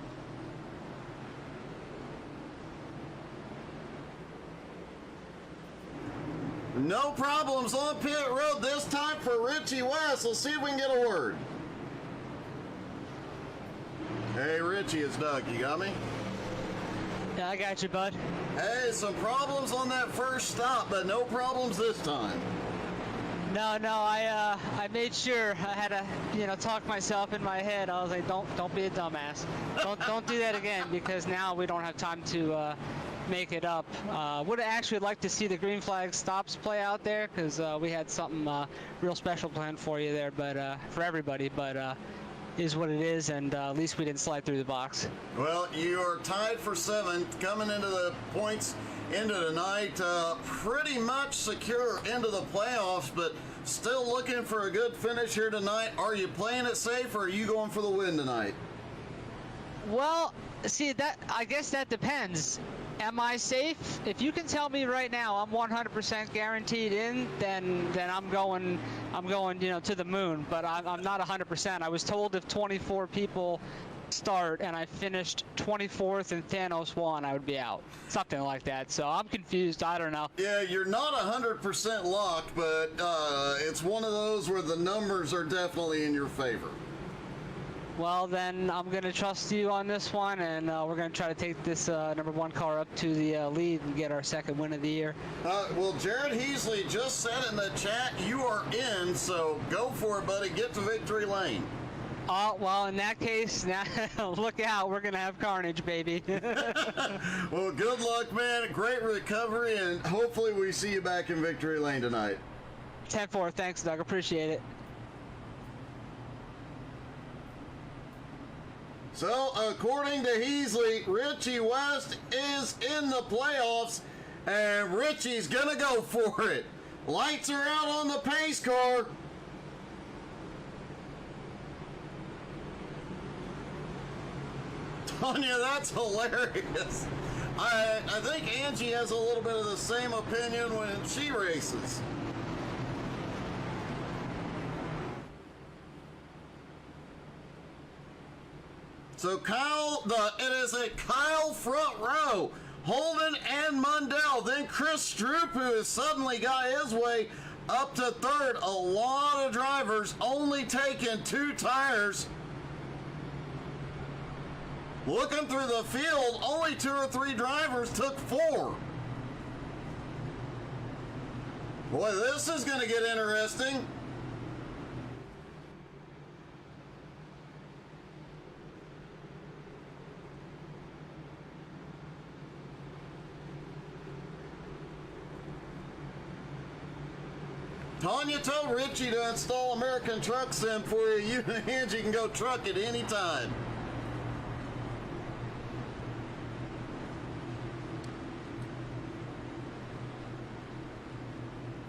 No problems on pit road this time for Richie West. Let's see if we can get a word. Hey, Richie, it's Doug. You got me? Yeah, I got you, bud. Hey, some problems on that first stop, but no problems this time. No, I made sure I had to, talk myself in my head. I was like, don't be a dumbass. Don't do that again, because now we don't have time to make it up. Would actually like to see the green flag stops play out there, because we had something real special planned for you there, but for everybody. But is what it is, and at least we didn't slide through the box. Well, you are tied for seventh, coming into the points into tonight, pretty much secure into the playoffs, but still looking for a good finish here tonight. Are you playing it safe, or are you going for the win tonight? Well, see, I guess that depends. Am I safe? If you can tell me right now I'm 100% guaranteed in, then I'm going to the moon. But I'm not 100%. I was told if 24 people start and I finished 24th and Thanos won, I would be out. Something like that. So I'm confused. I don't know. Yeah, you're not 100% locked, but it's one of those where the numbers are definitely in your favor. Well, then I'm going to trust you on this one, and we're going to try to take this number one car up to the lead and get our second win of the year. Well, Jared Heasley just said in the chat you are in, so go for it, buddy. Get to victory lane. Well, in that case, now look out. We're going to have carnage, baby. Well, good luck, man. Great recovery, and hopefully we see you back in victory lane tonight. 10-4. Thanks, Doug. Appreciate it. So, according to Heasley, Richie West is in the playoffs, and Richie's going to go for it. Lights are out on the pace car. Tanya, that's hilarious. I think Angie has a little bit of the same opinion when she races. So it is a Kyle front row, Holden and Mundell. Then Chris Stroop, who has suddenly got his way up to third. A lot of drivers only taking 2 tires. Looking through the field, only 2 or 3 drivers took 4. Boy, this is going to get interesting. Tanya told Richie to install American Truck Sim for you. You and Angie can go truck it anytime.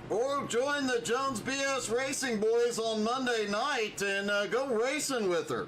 Or join the Jones BS Racing Boys on Monday night and go racing with her.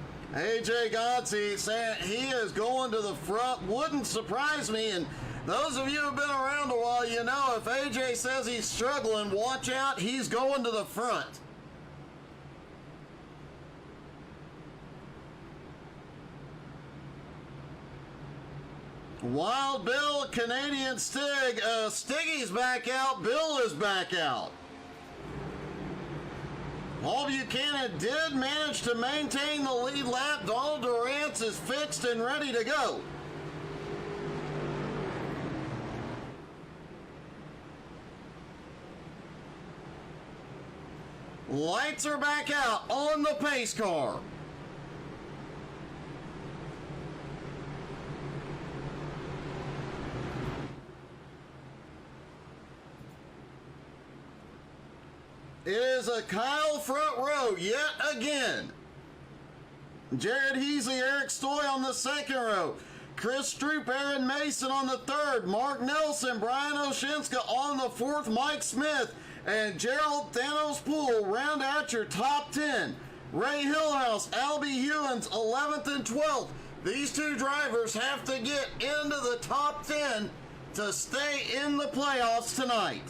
AJ Godsey saying he is going to the front. Wouldn't surprise me. And those of you who have been around a while, you know if AJ says he's struggling, watch out. He's going to the front. Wild Bill, Canadian Stig. Stiggy's back out. Bill is back out. Paul Buchanan did manage to maintain the lead lap. Donald Durance is fixed and ready to go. Lights are back out on the pace car. It is a Kyle front row yet again. Jared Heasley, Eric Stoy on the second row. Chris Stroop, Aaron Mason on the third. Mark Nelson, Brian Oshinska on the fourth. Mike Smith and Gerald Thanos Poole round out your top 10. Ray Hillhouse, Albie Hewins, 11th and 12th. These two drivers have to get into the top 10 to stay in the playoffs tonight.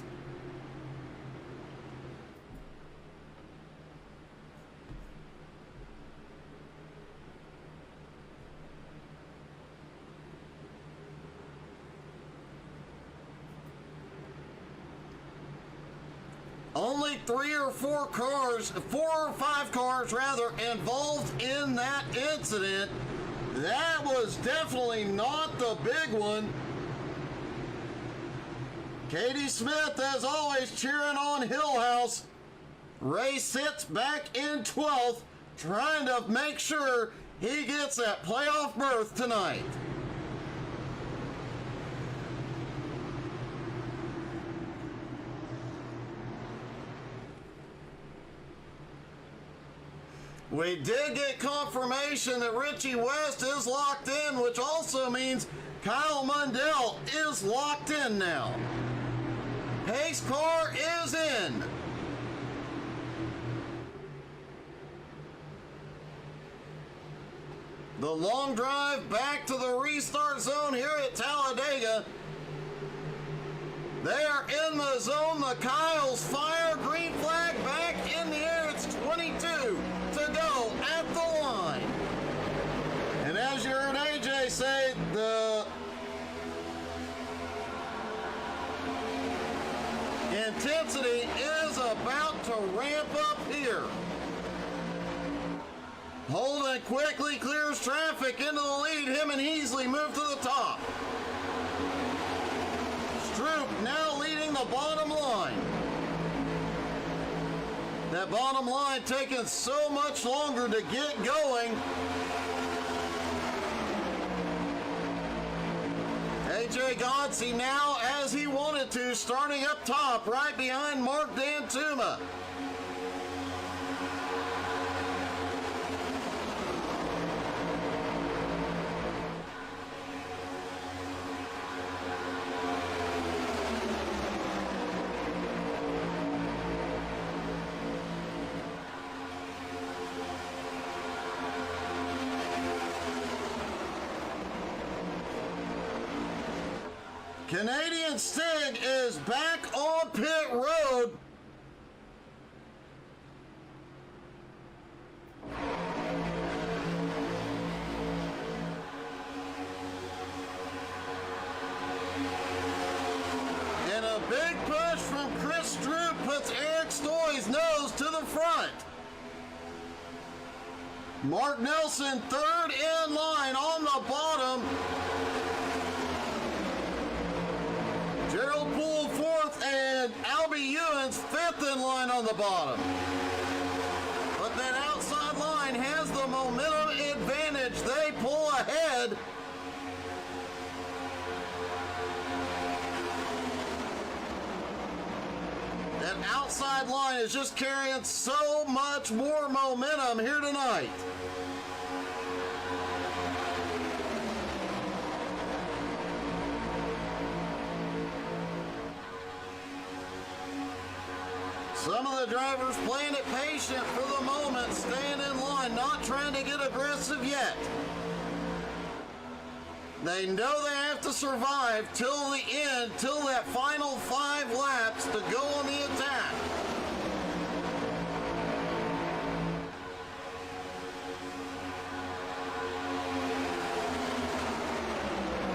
Only 3 or 4 cars, 4 or 5 cars rather, involved in that incident. That was definitely not the big one. Katie Smith, as always, cheering on Hillhouse. Ray sits back in 12th, trying to make sure he gets that playoff berth tonight. We did get confirmation that Richie West is locked in, which also means Kyle Mundell is locked in now. Pace car is in. The long drive back to the restart zone here at Talladega. They are in the zone. The Kyles fire. Green flag back in the air. It's 22 to go at the line. And as you heard AJ say, the intensity is about to ramp up here. Holden quickly clears traffic into the lead. Him and Heasley move to the top. Stroop now leading the bottom line. That bottom line taking so much longer to get going. AJ Godsey now, as he wanted to, starting up top, right behind Mark Dantuma. Canadian Stig is back on pit road. And a big push from Chris Stroop puts Eric Stoy's nose to the front. Mark Nelson third in line on the bottom. Gerald Poole fourth and Albie Ewins fifth in line on the bottom. But that outside line has the momentum advantage. They pull ahead. That outside line is just carrying so much more momentum here tonight. Some of the drivers playing it patient for the moment, staying in line. line, not trying to get aggressive yet. They know they have to survive till the end, till that final 5 laps to go on the attack.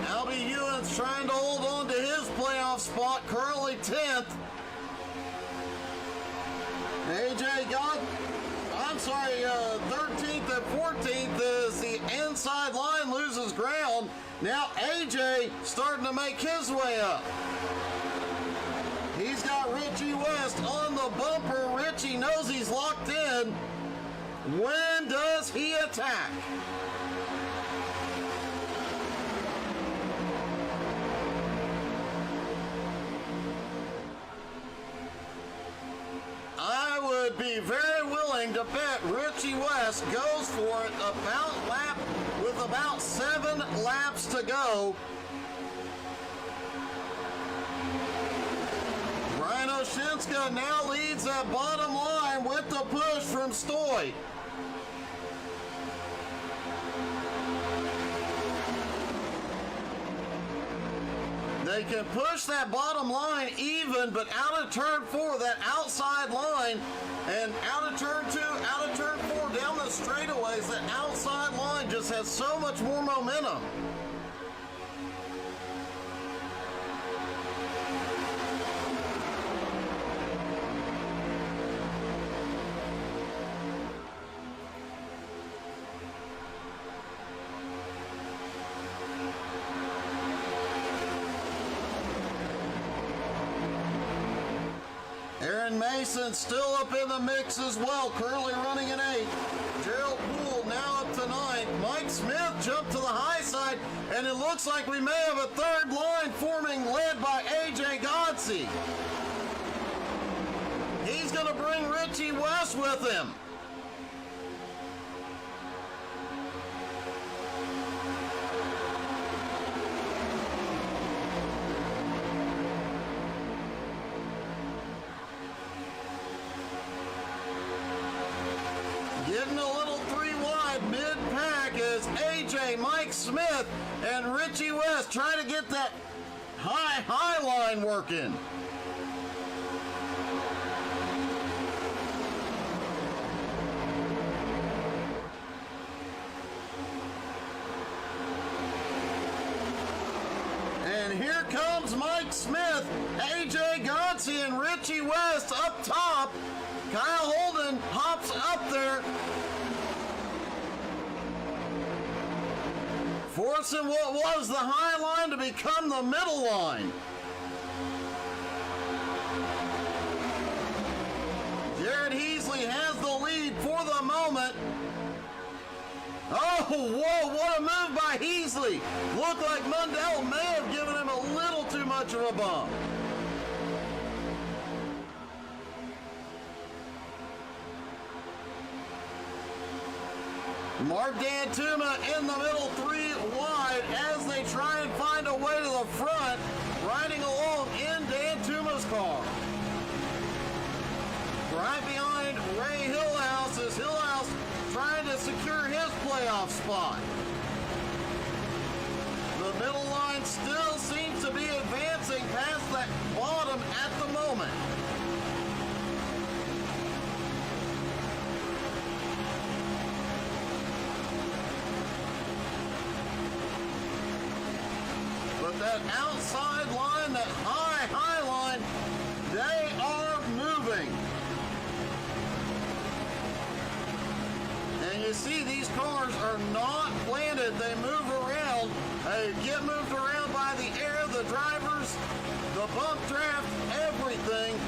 Albie Ewan's trying to hold on to his playoff spot, currently 10th. AJ got, 13th and 14th as the inside line loses ground. Now AJ starting to make his way up. He's got Richie West on the bumper. Richie knows he's locked in. When does he attack? I would be very willing to bet Richie West goes for it with about 7 laps to go. Ryan Oshinska now leads that bottom line with the push from Stoy. They can push that bottom line even, but out of turn 4, that outside line, and out of turn 2, out of turn 4, down the straightaways, that outside line just has so much more momentum. Aaron Mason still up in the mix as well, currently running an 8. Gerald Poole now up to 9th. Mike Smith jumped to the high side, and it looks like we may have a third line forming, led by AJ Godsey. He's going to bring Richie West with him. Getting a little 3 wide mid-pack as AJ, Mike Smith, and Richie West trying to get that high line working. And here comes Mike Smith, AJ Godsey, and Richie West up top. Kyle Holden hops up there, forcing what was the high line to become the middle line. Jared Heasley has the lead for the moment. Oh, whoa, what a move by Heasley. Looked like Mundell may have given him a little too much of a bump. Mark D'Antuma in the middle, 3 wide as they try and find a way to the front, riding along in D'Antuma's car. Right behind Ray Hillhouse is Hillhouse trying to secure his playoff spot. The middle line still seems to be advancing past that bottom at the moment. But that outside line, that high line, they are moving. And you see these cars are not planted. They move around. They get moved around by the air, the drivers, the bump draft, everything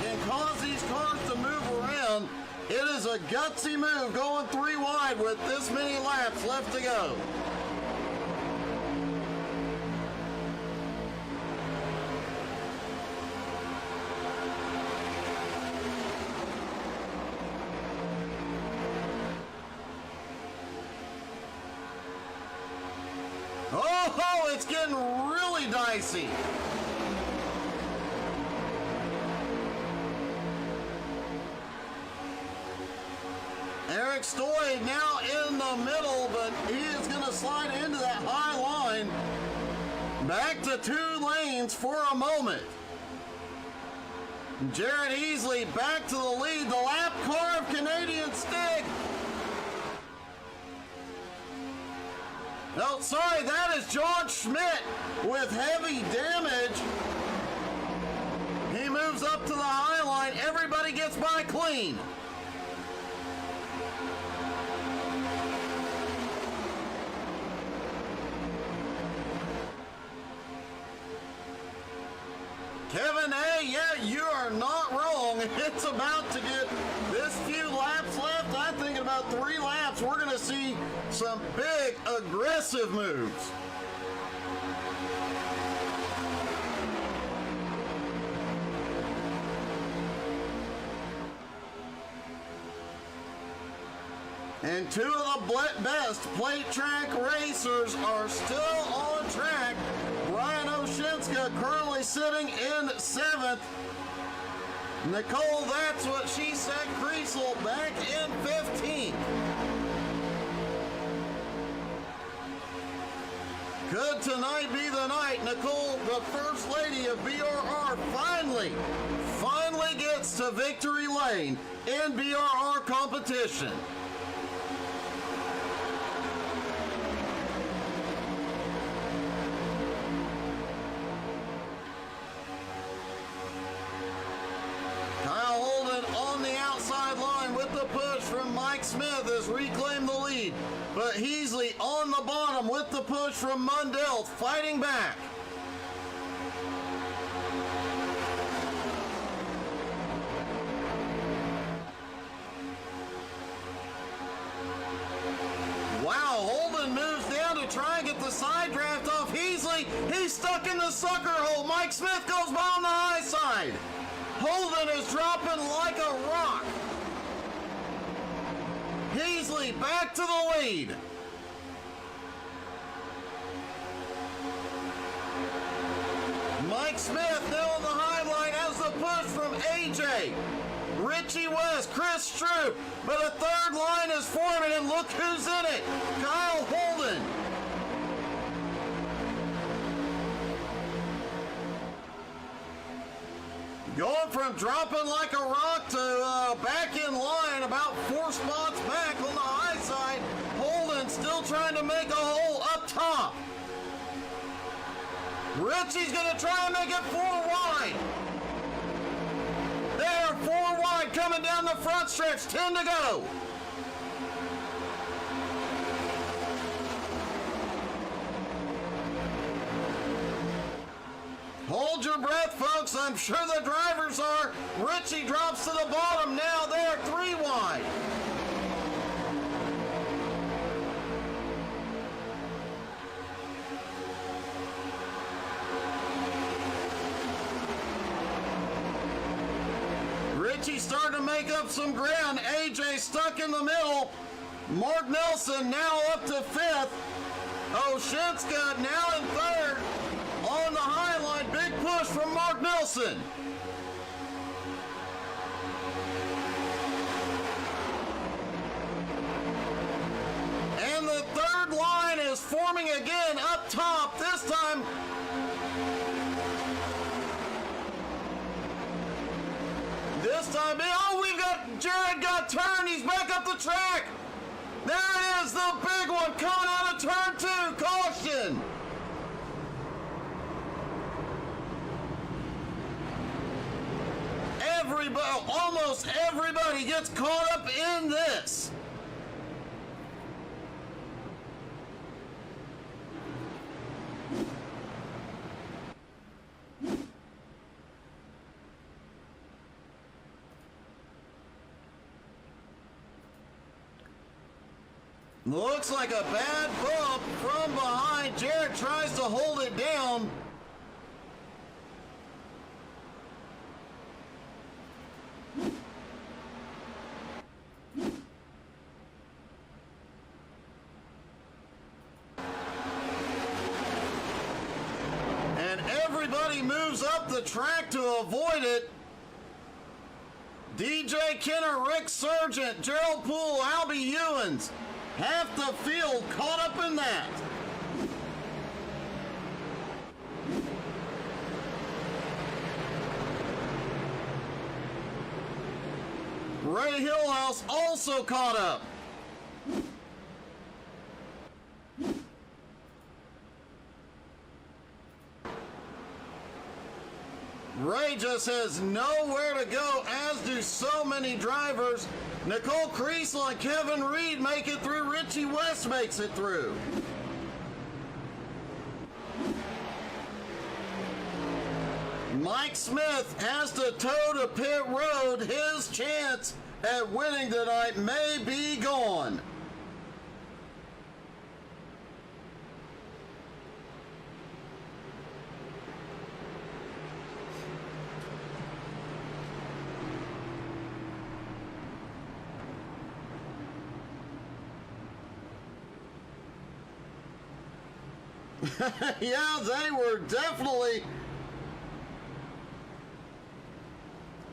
can cause these cars to move around. It is a gutsy move going 3 wide with this many laps left to go. Oh, it's getting really dicey. Eric Stoy now in the middle, but he is going to slide into that high line. Back to 2 lanes for a moment. Jared Easley back to the lead. The lap car of Canadian Stick. No, sorry, that is John Schmidt with heavy damage. He moves up to the high line. Everybody gets by clean. Kevin A., yeah, you are not wrong. It's about to get this few laps left. I think in about 3 laps, we're going to see some big, aggressive moves. And 2 of the best plate track racers are still on track. Ryan Oshinska currently sitting in 7th. Nicole, that's what she said, Creasel back in 15th. Could tonight be the night? Nicole, the First Lady of BRR, finally gets to victory lane in BRR competition. Kyle Holden on the outside line with the push from Mike Smith has reclaimed the lead. But Heasley on the bottom with the push from Mundell fighting back. Wow, Holden moves down to try and get the side draft off Heasley. He's stuck in the sucker hole. Mike Smith goes by on the high side. Holden is dropping like a rock. Heasley back to the lead. Mike Smith now on the high line as the push from AJ. Richie West, Chris Stroop, but a 3rd line is forming, and look who's in it. Kyle Holden. Going from dropping like a rock to back in line, about 4 spots back on the high side. Holden still trying to make a hole up top. Richie's going to try and make it 4 wide. There, 4 wide coming down the front stretch, 10 to go. Hold your breath, folks. I'm sure the drivers are. Richie drops to the bottom now. They're 3 wide. Richie starting to make up some ground. AJ stuck in the middle. Mark Nelson now up to 5th. Oshinska now in 3rd. On the high line, big push from Mark Nelson. And the 3rd line is forming again up top. This time, oh, we've got Jared got turned. He's back up the track. There it is, the big one coming out of turn 2. Caution. Almost everybody gets caught up in this. Looks like a bad bump from behind. Jared tries to hold it down. And everybody moves up the track to avoid it. DJ Kenner, Rick Sargent, Gerald Poole, Albie Ewens. Half the field caught up in that. Ray Hillhouse also caught up. Ray just has nowhere to go, as do so many drivers. Nicole Creasel and Kevin Reed make it through. Richie West makes it through. Mike Smith has to toe to pit road. His chance at winning tonight may be gone. Yeah, they were definitely,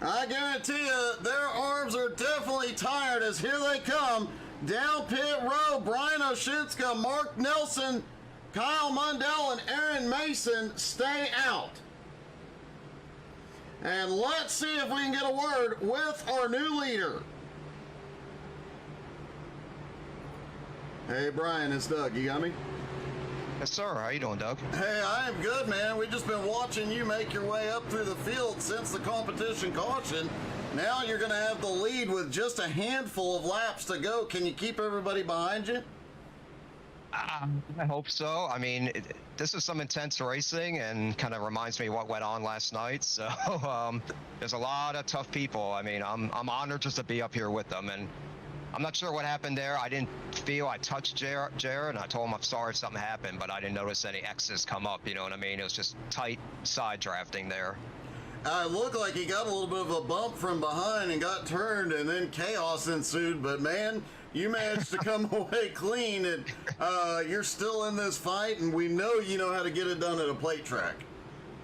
I guarantee you, their arms are definitely tired as here they come. Down pit road, Brian Oshitska, Mark Nelson, Kyle Mundell, and Aaron Mason stay out. And let's see if we can get a word with our new leader. Hey, Brian, it's Doug. You got me? Yes, sir. How you doing, Doug? Hey, I am good, man. We've just been watching you make your way up through the field since the competition caution. Now you're going to have the lead with just a handful of laps to go. Can you keep everybody behind you? I hope so. I mean, this is some intense racing and kind of reminds me what went on last night. So there's a lot of tough people. I mean, I'm honored just to be up here with them. And I'm not sure what happened there. I didn't feel I touched Jared, and I told him I'm sorry if something happened, but I didn't notice any X's come up, you know what I mean? It was just tight side drafting there. It looked like he got a little bit of a bump from behind and got turned, and then chaos ensued. But, man, you managed to come away clean, and you're still in this fight, and we know you know how to get it done at a plate track.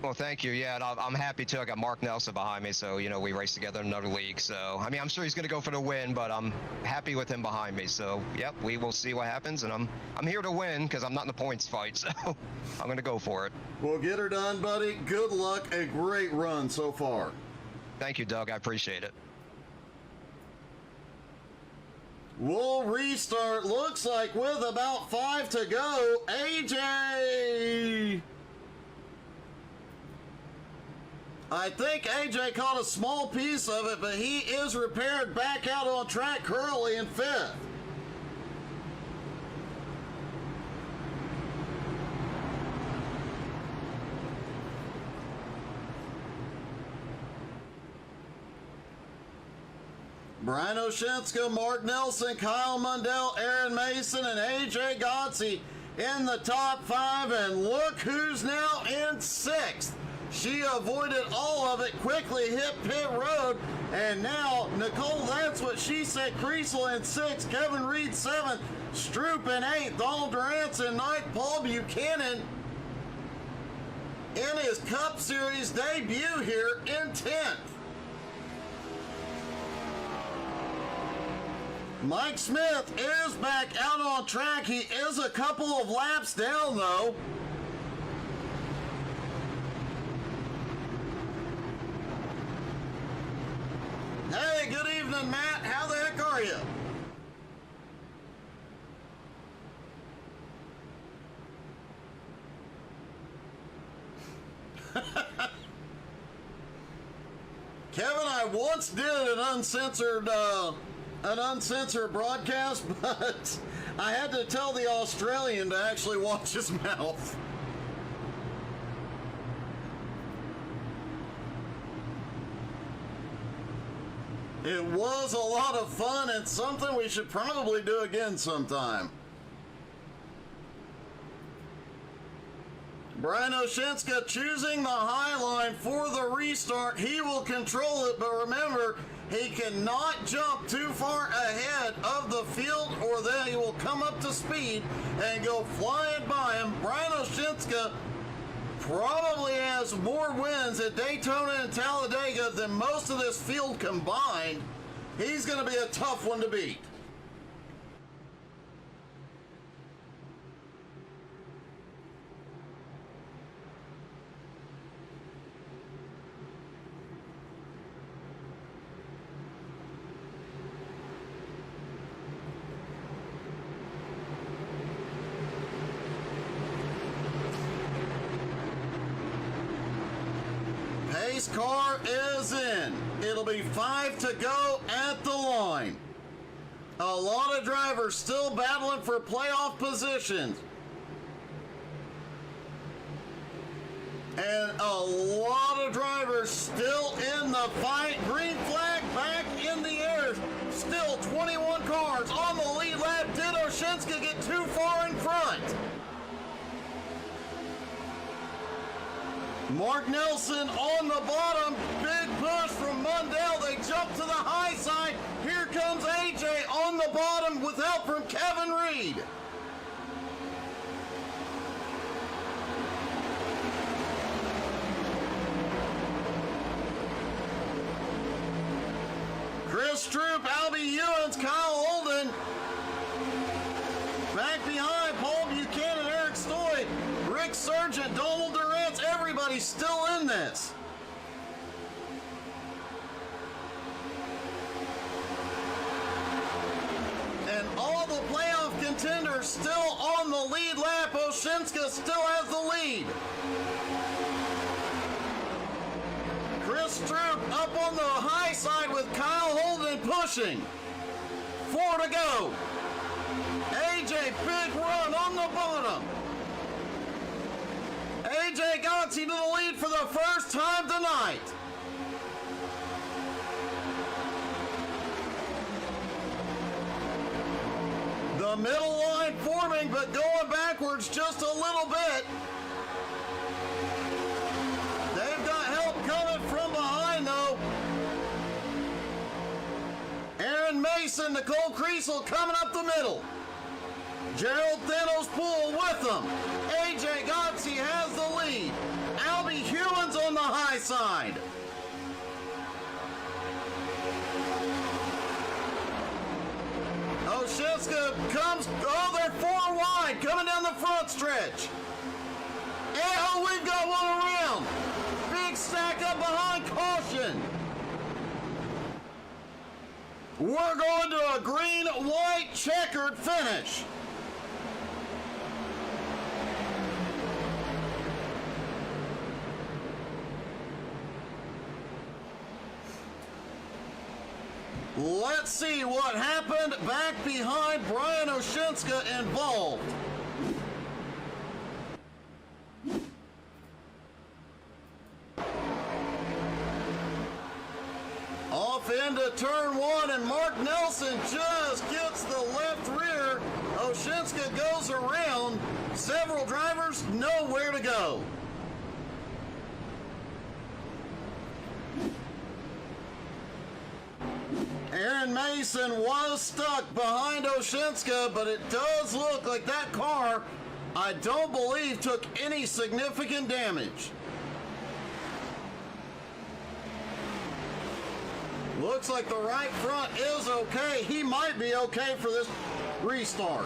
Well, thank you. Yeah, and I'm happy too. I got Mark Nelson behind me, so, you know, we race together in another league. So, I mean, I'm sure he's going to go for the win, but I'm happy with him behind me. So, yep, we will see what happens, and I'm here to win because I'm not in the points fight, so I'm going to go for it. Well, get her done, buddy. Good luck. A great run so far. Thank you, Doug. I appreciate it. We'll restart. Looks like with about 5 to go, AJ. I think AJ caught a small piece of it, but he is repaired back out on track currently in 5th. Brian Oshitska, Mark Nelson, Kyle Mundell, Aaron Mason, and AJ Godsey in the top 5. And look who's now in 6th. She avoided all of it, quickly hit pit road, and now Nicole, that's what she said, Creasel in 6th, Kevin Reed 7th, Stroop in 8th, Donald Durant's in 9th, Paul Buchanan in his Cup Series debut here in 10th. Mike Smith is back out on track. He is a couple of laps down, though. Hey, good evening, Matt. How the heck are you? Kevin, I once did an uncensored broadcast, but I had to tell the Australian to actually watch his mouth. It was a lot of fun and something we should probably do again sometime. Brian Oshitska choosing the high line for the restart. He will control it, but remember, he cannot jump too far ahead of the field or then he will come up to speed and go flying by him. Brian Oshitska probably has more wins at Daytona and Talladega than most of this field combined. He's going to be a tough one to beat. Pace car is in. It'll be 5 to go at the line. A lot of drivers still battling for playoff positions. And a lot of drivers still in the fight. Green flag back in the air. Still 21 cars on the lead lap. Did Oshinska get too far in front? Mark Nelson on the bottom. Big push from Mundell. They jump to the high side. Here comes AJ on the bottom with help from Kevin Reed. Chris Stroop, Albie Ewens, Kyle Holden. Back behind, Paul Buchanan, Eric Stoy, Rick Sargent, Donald Durant, everybody's still in this. And all the playoff contenders still on the lead lap. Oshinska still has the lead. Chris Stroop up on the high side with Kyle Holden pushing. 4 to go. AJ, big run on the bottom. AJ Gotzi to the lead for the first time tonight. The middle line forming, but going backwards just a little bit. They've got help coming from behind, though. Aaron Mason, Nicole Kriesel coming up the middle. Gerald Thanos Poole with them. AJ Gotzi has the lead. Albie Hewins on the high side. Oshinska comes, they're 4 wide, coming down the front stretch. And we've got one around. Big stack up behind caution. We're going to a green-white checkered finish. Let's see what happened back behind Brian Oshinska involved. Off into turn 1, and Mark Nelson just gets the left rear. Oshinska goes around. Several drivers nowhere to go. Aaron Mason was stuck behind Oshinska, but it does look like that car, I don't believe, took any significant damage. Looks like the right front is okay. He might be okay for this restart.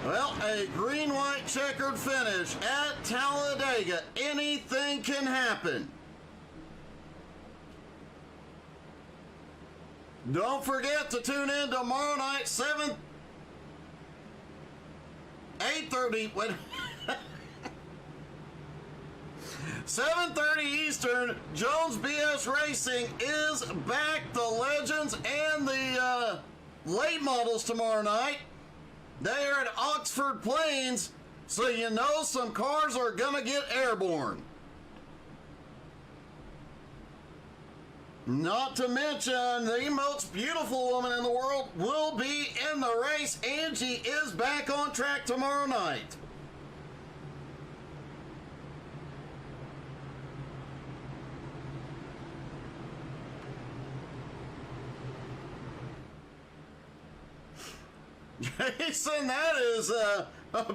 Well, a green-white checkered finish at Talladega. Anything can happen. Don't forget to tune in tomorrow night, 8:30. 7:30 Eastern. Jones BS Racing is back. The Legends and the late models tomorrow night. They are at Oxford Plains, so you know some cars are gonna get airborne. Not to mention, the most beautiful woman in the world will be in the race. Angie is back on track tomorrow night. Jason, that is a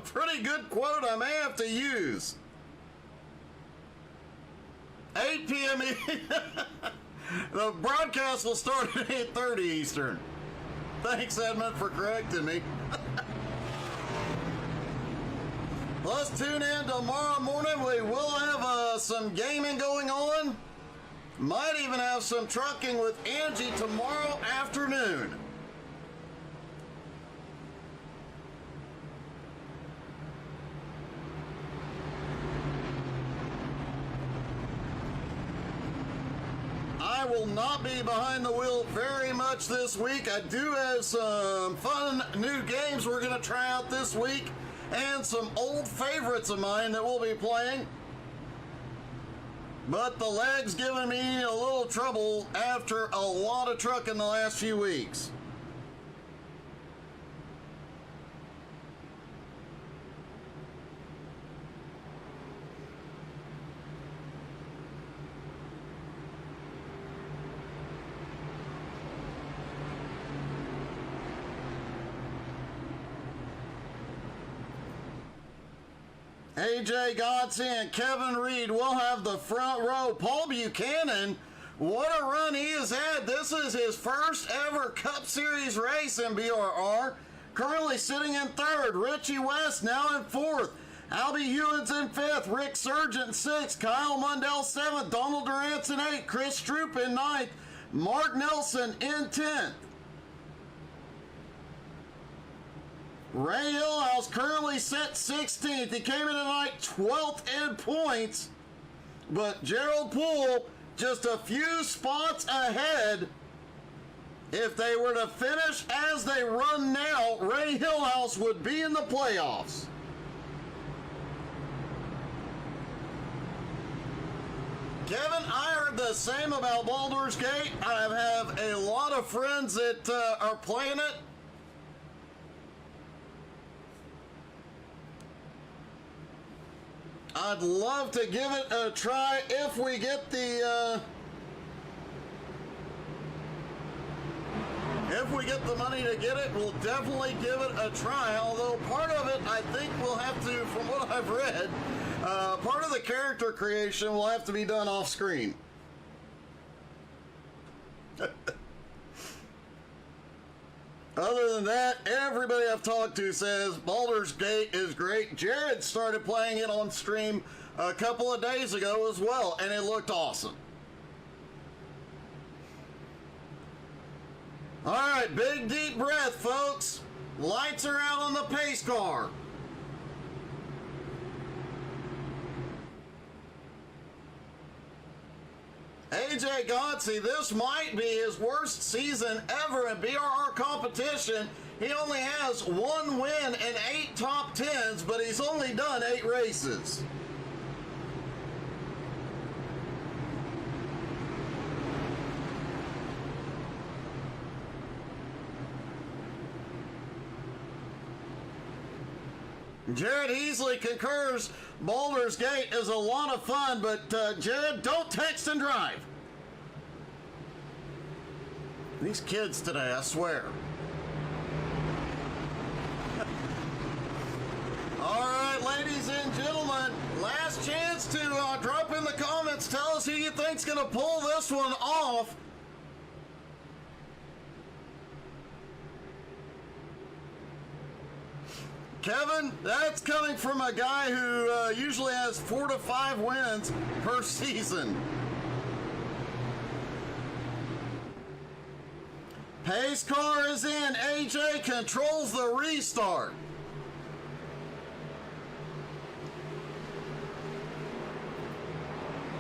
pretty good quote I may have to use. 8 p.m. The broadcast will start at 8:30 Eastern. Thanks, Edmund, for correcting me. Let's tune in tomorrow morning. We will have some gaming going on. Might even have some trucking with Angie tomorrow afternoon. I will not be behind the wheel very much this week. I do have some fun new games we're going to try out this week and some old favorites of mine that we'll be playing. But the leg's giving me a little trouble after a lot of trucking the last few weeks. AJ Godsey and Kevin Reed will have the front row. Paul Buchanan, what a run he has had. This is his first ever Cup Series race in BRR. Currently sitting in third. Richie West now in fourth. Albie Hewins in fifth. Rick Sargent sixth. Kyle Mundell seventh. Donald Durant's in eighth. Chris Stroop in ninth. Mark Nelson in 10th. Ray Hillhouse currently set 16th. He came in tonight 12th in points, but Gerald Poole just a few spots ahead. If they were to finish as they run now, Ray Hillhouse would be in the playoffs. Kevin, I heard the same about Baldur's Gate. I have a lot of friends that are playing it. I'd love to give it a try if we get the money to get it. We'll definitely give it a try. Although part of it, I think we'll have to, from what I've read, part of the character creation will have to be done off screen. Other than that, everybody I've talked to says Baldur's Gate is great. Jared started playing it on stream a couple of days ago as well, and it looked awesome. All right, big deep breath, folks. Lights are out on the pace car. AJ Godsey, this might be his worst season ever in BRR competition. He only has 1 win and 8 top 10s, but he's only done 8 races. Jared Easley concurs Baldur's Gate is a lot of fun, but Jared, don't text and drive. These kids today, I swear. All right, ladies and gentlemen, last chance to drop in the comments. Tell us who you think's going to pull this one off. Kevin, that's coming from a guy who usually has 4 to 5 wins per season. Pace car is in. AJ controls the restart.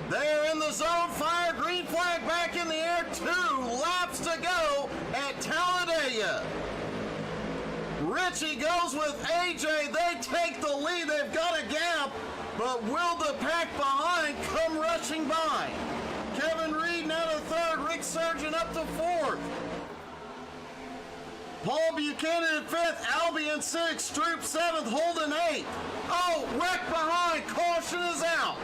They are in the zone. Fire, green flag back in the air. 2 laps to go at Talladega. Richie goes with AJ. They take the lead. They've got a gap, but will the pack behind come rushing by? Kevin Reed now to 3rd. Rick Sargent up to 4th. Paul Buchanan in 5th. Albie in 6th. Stroop 7th. Holden 8th. Oh, wreck behind. Caution is out.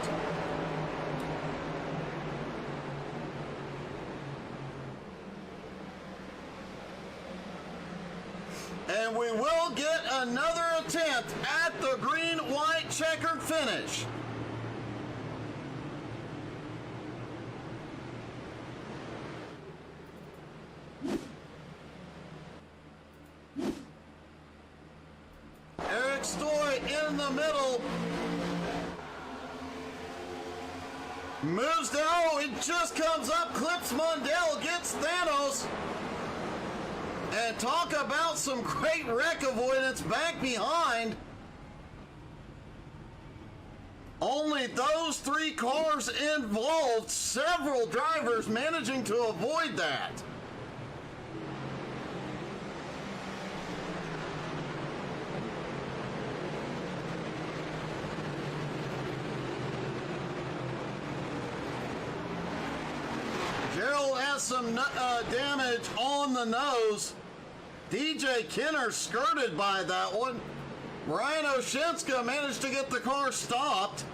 And and we will get another attempt at the green-white checkered finish. Eric Stoy in the middle. Moves down. Oh, it just comes up. Clips Mundell. Gets Thanos. And talk about some great wreck avoidance back behind. Only those 3 cars involved. Several drivers managing to avoid that. Gerald has some damage on the nose. DJ Kenner skirted by that one. Ryan Oshinska managed to get the car stopped.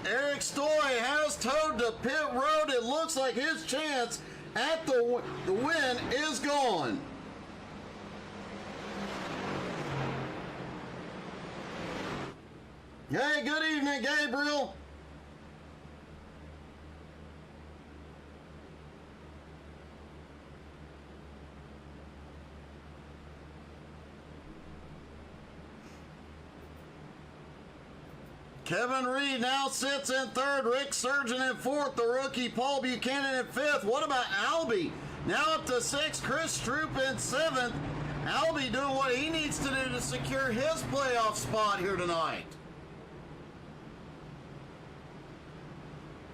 Eric Stoy has towed to pit road. It looks like his chance at the win is gone. Hey, good evening, Gabriel. Kevin Reed now sits in third. Rick Surgeon in fourth. The rookie Paul Buchanan in fifth. What about Albie? Now up to sixth. Chris Stroop in seventh. Albie doing what he needs to do to secure his playoff spot here tonight.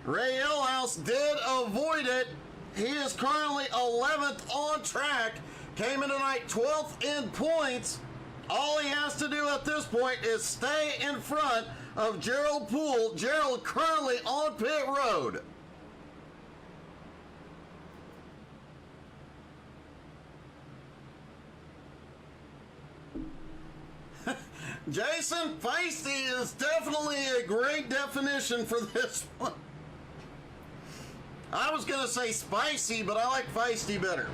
Ray Illhouse did avoid it. He is currently 11th on track. Came in tonight 12th in points. All he has to do at this point is stay in front of Gerald Poole. Gerald currently on pit road. Jason, feisty is definitely a great definition for this one. I was going to say spicy, but I like feisty better.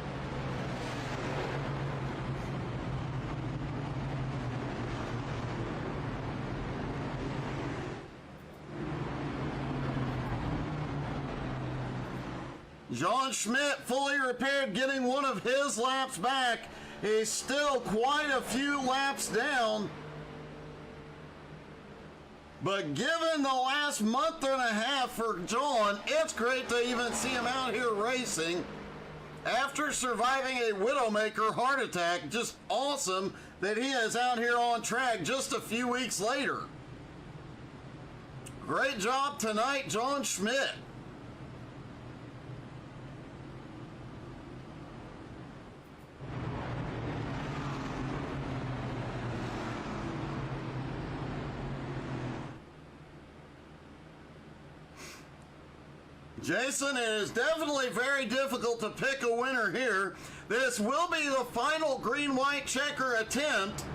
John Schmidt fully repaired, getting one of his laps back. He's still quite a few laps down. But given the last month and a half for John, it's great to even see him out here racing. After surviving a Widowmaker heart attack, just awesome that he is out here on track just a few weeks later. Great job tonight, John Schmidt. Jason, it is definitely very difficult to pick a winner here. This will be the final green-white checker attempt.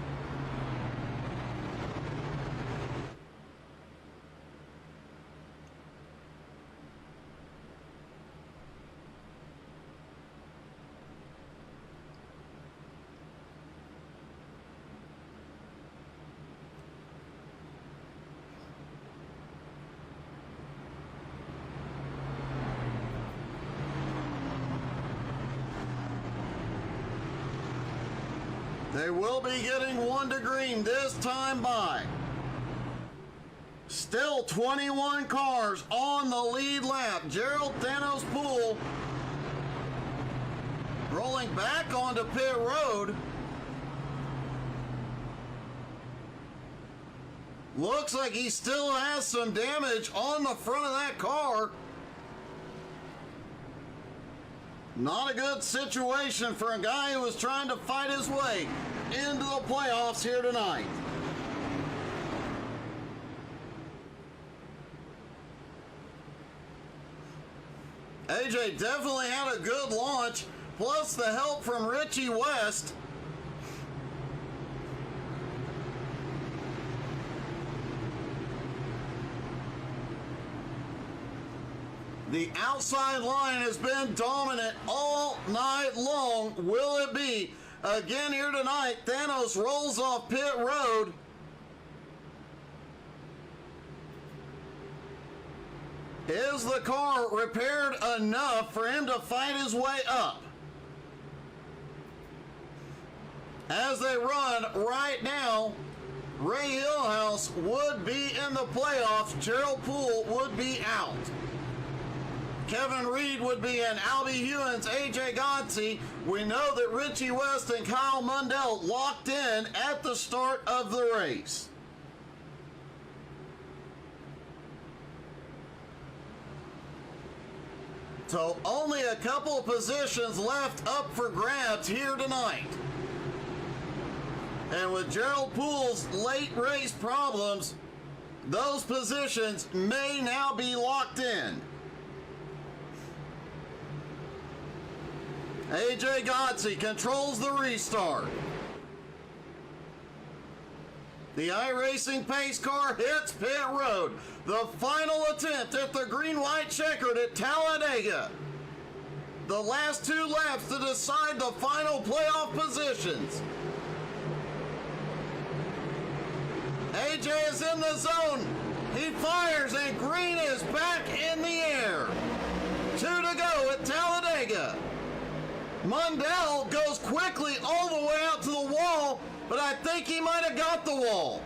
They will be getting one to green this time by. Still 21 cars on the lead lap. Gerald Thanos Poole rolling back onto pit road. Looks like he still has some damage on the front of that car. Not a good situation for a guy who was trying to fight his way into the playoffs here tonight. AJ definitely had a good launch, plus the help from Richie West. The outside line has been dominant all night long. Will it be again here tonight? Thanos rolls off pit road. Is the car repaired enough for him to fight his way up? As they run right now, Ray Hillhouse would be in the playoffs. Gerald Poole would be out. Kevin Reed would be in. Albie Hewins, AJ Gonzi. We know that Richie West and Kyle Mundell locked in at the start of the race. So only a couple of positions left up for grabs here tonight. And with Gerald Poole's late race problems, those positions may now be locked in. AJ Gotzi controls the restart. The iRacing pace car hits pit road. The final attempt at the green-white checkered at Talladega. The last two laps to decide the final playoff positions. AJ is in the zone. He fires and green is back in the air. 2 to go at Talladega. Mundell goes quickly all the way out to the wall, but I think he might have got the wall.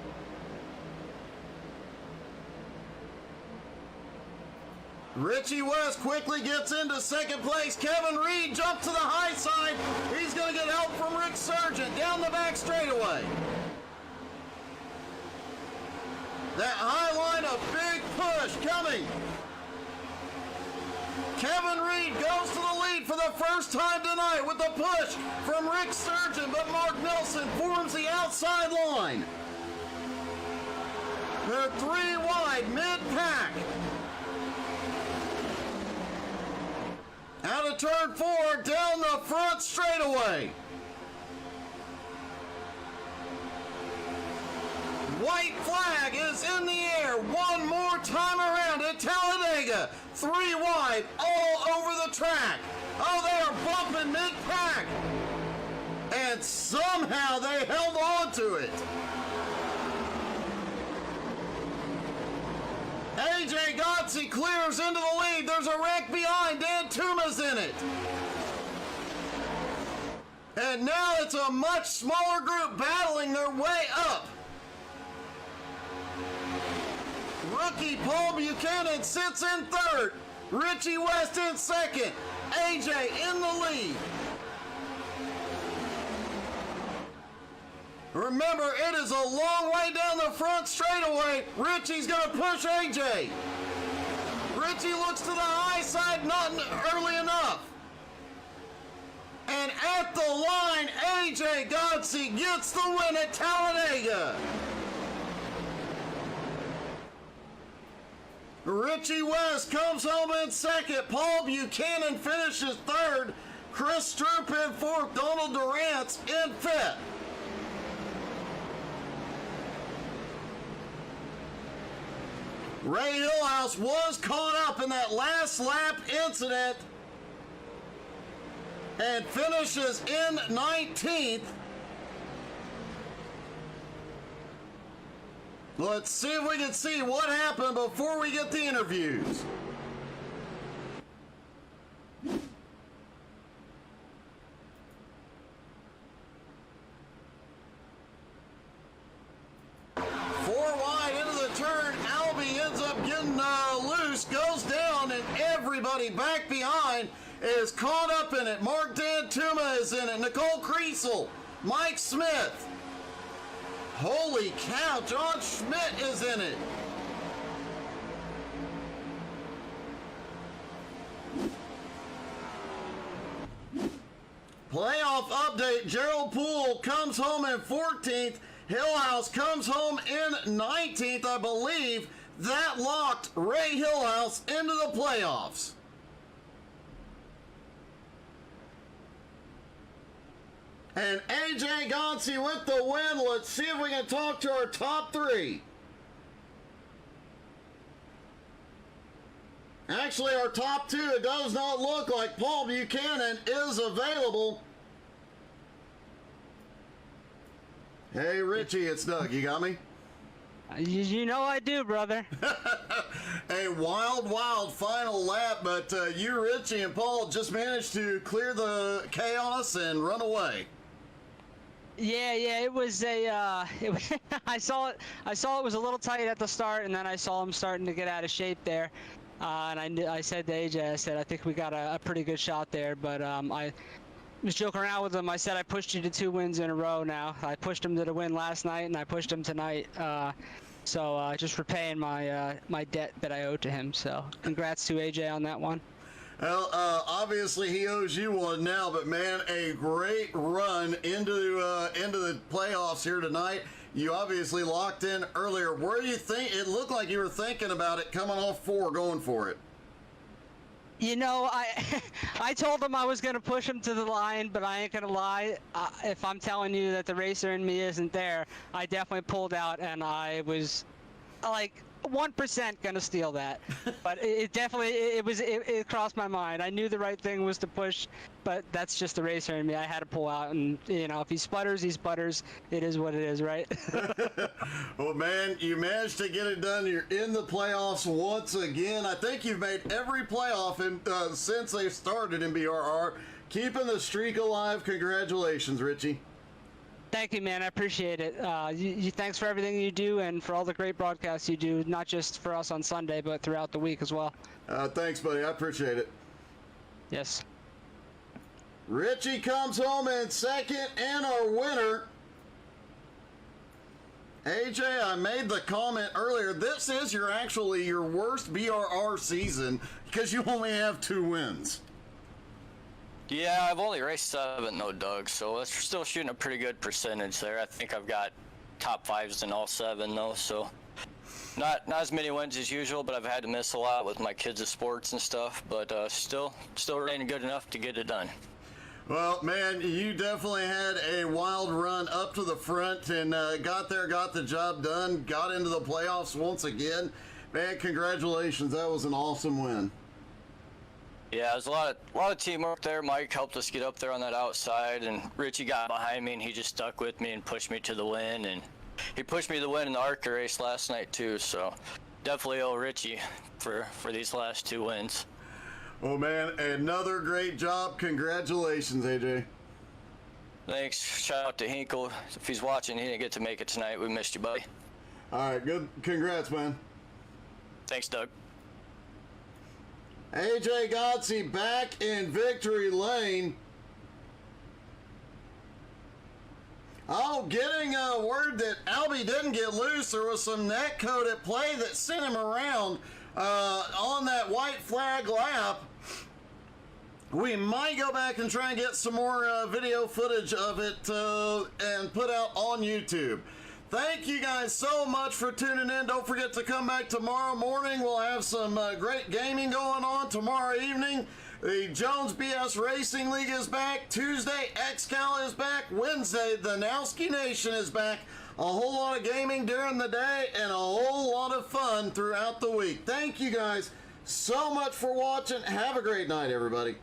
Richie West quickly gets into second place. Kevin Reed jumps to the high side. He's going to get help from Rick Sargent down the back straightaway. That high line, a big push coming. Kevin Reed goes to the lead for the first time tonight with the push from Rick Sargent, but Mark Nelson forms the outside line. They're 3 wide, mid-pack. Out of turn 4, down the front straightaway. White flag is in the air one more time around at Talladega. 3 wide, all over the track. Oh, they are bumping mid-pack. And somehow they held on to it. AJ Gotzi clears into the lead. There's a wreck behind. Dan Tuma's in it. And now it's a much smaller group battling their way up. Rookie Paul Buchanan sits in third. Richie West in second. AJ in the lead. Remember, it is a long way down the front straightaway. Richie's going to push AJ. Richie looks to the high side, not early enough. And at the line, AJ Gotzi gets the win at Talladega. Richie West comes home in second. Paul Buchanan finishes third. Chris Stroop in fourth. Donald Durant's in fifth. Ray Hillhouse was caught up in that last lap incident and finishes in 19th. Let's see if we can see what happened before we get the interviews. Four wide into the turn. Albie ends up getting loose, goes down, and everybody back behind is caught up in it. Mark Dantuma is in it. Nicole Kriesel, Mike Smith. Holy cow, John Schmidt is in it. Playoff update, Gerald Poole comes home in 14th. Hillhouse comes home in 19th, I believe. That locked Ray Hillhouse into the playoffs. And AJ Gotzi with the win. Let's see if we can talk to our top three. Actually, actually our top two. It does not look like Paul Buchanan is available. Hey, Richie, it's Doug. You got me? You know I do, brother. A wild final lap, but you, Richie, and Paul just managed to clear the chaos and run away. Yeah, it was a. I saw it was a little tight at the start, and then I saw him starting to get out of shape there. And I said to AJ, I said, I think we got a pretty good shot there, but I was joking around with him. I said, I pushed you to 2 wins in a row now. I pushed him to the win last night, and I pushed him tonight. So just repaying my my debt that I owe to him. So congrats to AJ on that one. Well, obviously he owes you one now, but man, a great run into the playoffs here tonight. You obviously locked in earlier. Where do you think it looked like you were thinking about it coming off 4, going for it? You know, I told him I was going to push him to the line, but I ain't going to lie. If I'm telling you that the racer in me isn't there, I definitely pulled out, and I was like 1% going to steal that. But it definitely, it crossed my mind. I knew the right thing was to push, but that's just the racer in me. I had to pull out, and, you know, if he sputters, he sputters. It is what it is, right? Well, man, you managed to get it done. You're in the playoffs once again. I think you've made every playoff since they started in BRR, keeping the streak alive. Congratulations, Richie. Thank you, man. I appreciate it. Thanks for everything you do and for all the great broadcasts you do, not just for us on Sunday, but throughout the week as well. Thanks, buddy. I appreciate it. Yes. Richie comes home in second, and our winner, AJ, I made the comment earlier, this is your worst BRR season because you only have 2 wins. Yeah, I've only raced 7 though, Doug, so that's still shooting a pretty good percentage there. I think I've got top 5s in all 7 though, so not as many wins as usual, but I've had to miss a lot with my kids' sports and stuff, but still running good enough to get it done. Well, man, you definitely had a wild run up to the front and got there, got the job done, got into the playoffs once again. Man, congratulations. That was an awesome win. Yeah, there's a lot of teamwork there. Mike helped us get up there on that outside, and Richie got behind me, and he just stuck with me and pushed me to the win. And he pushed me to the win in the ARCA race last night, too, so definitely owe Richie for these last 2 wins. Well, man, another great job. Congratulations, AJ. Thanks. Shout out to Hinkle. If he's watching, he didn't get to make it tonight. We missed you, buddy. All right, good. Congrats, man. Thanks, Doug. AJ Godsey back in victory lane. Oh, getting a word that Albie didn't get loose. There was some net code at play that sent him around on that white flag lap. We might go back and try and get some more video footage of it and put out on YouTube. Thank you guys so much for tuning in. Don't forget to come back tomorrow morning. We'll have some great gaming going on tomorrow evening. The Jones BS Racing League is back. Tuesday, XCal is back. Wednesday, the Nowski Nation is back. A whole lot of gaming during the day and a whole lot of fun throughout the week. Thank you guys so much for watching. Have a great night, everybody.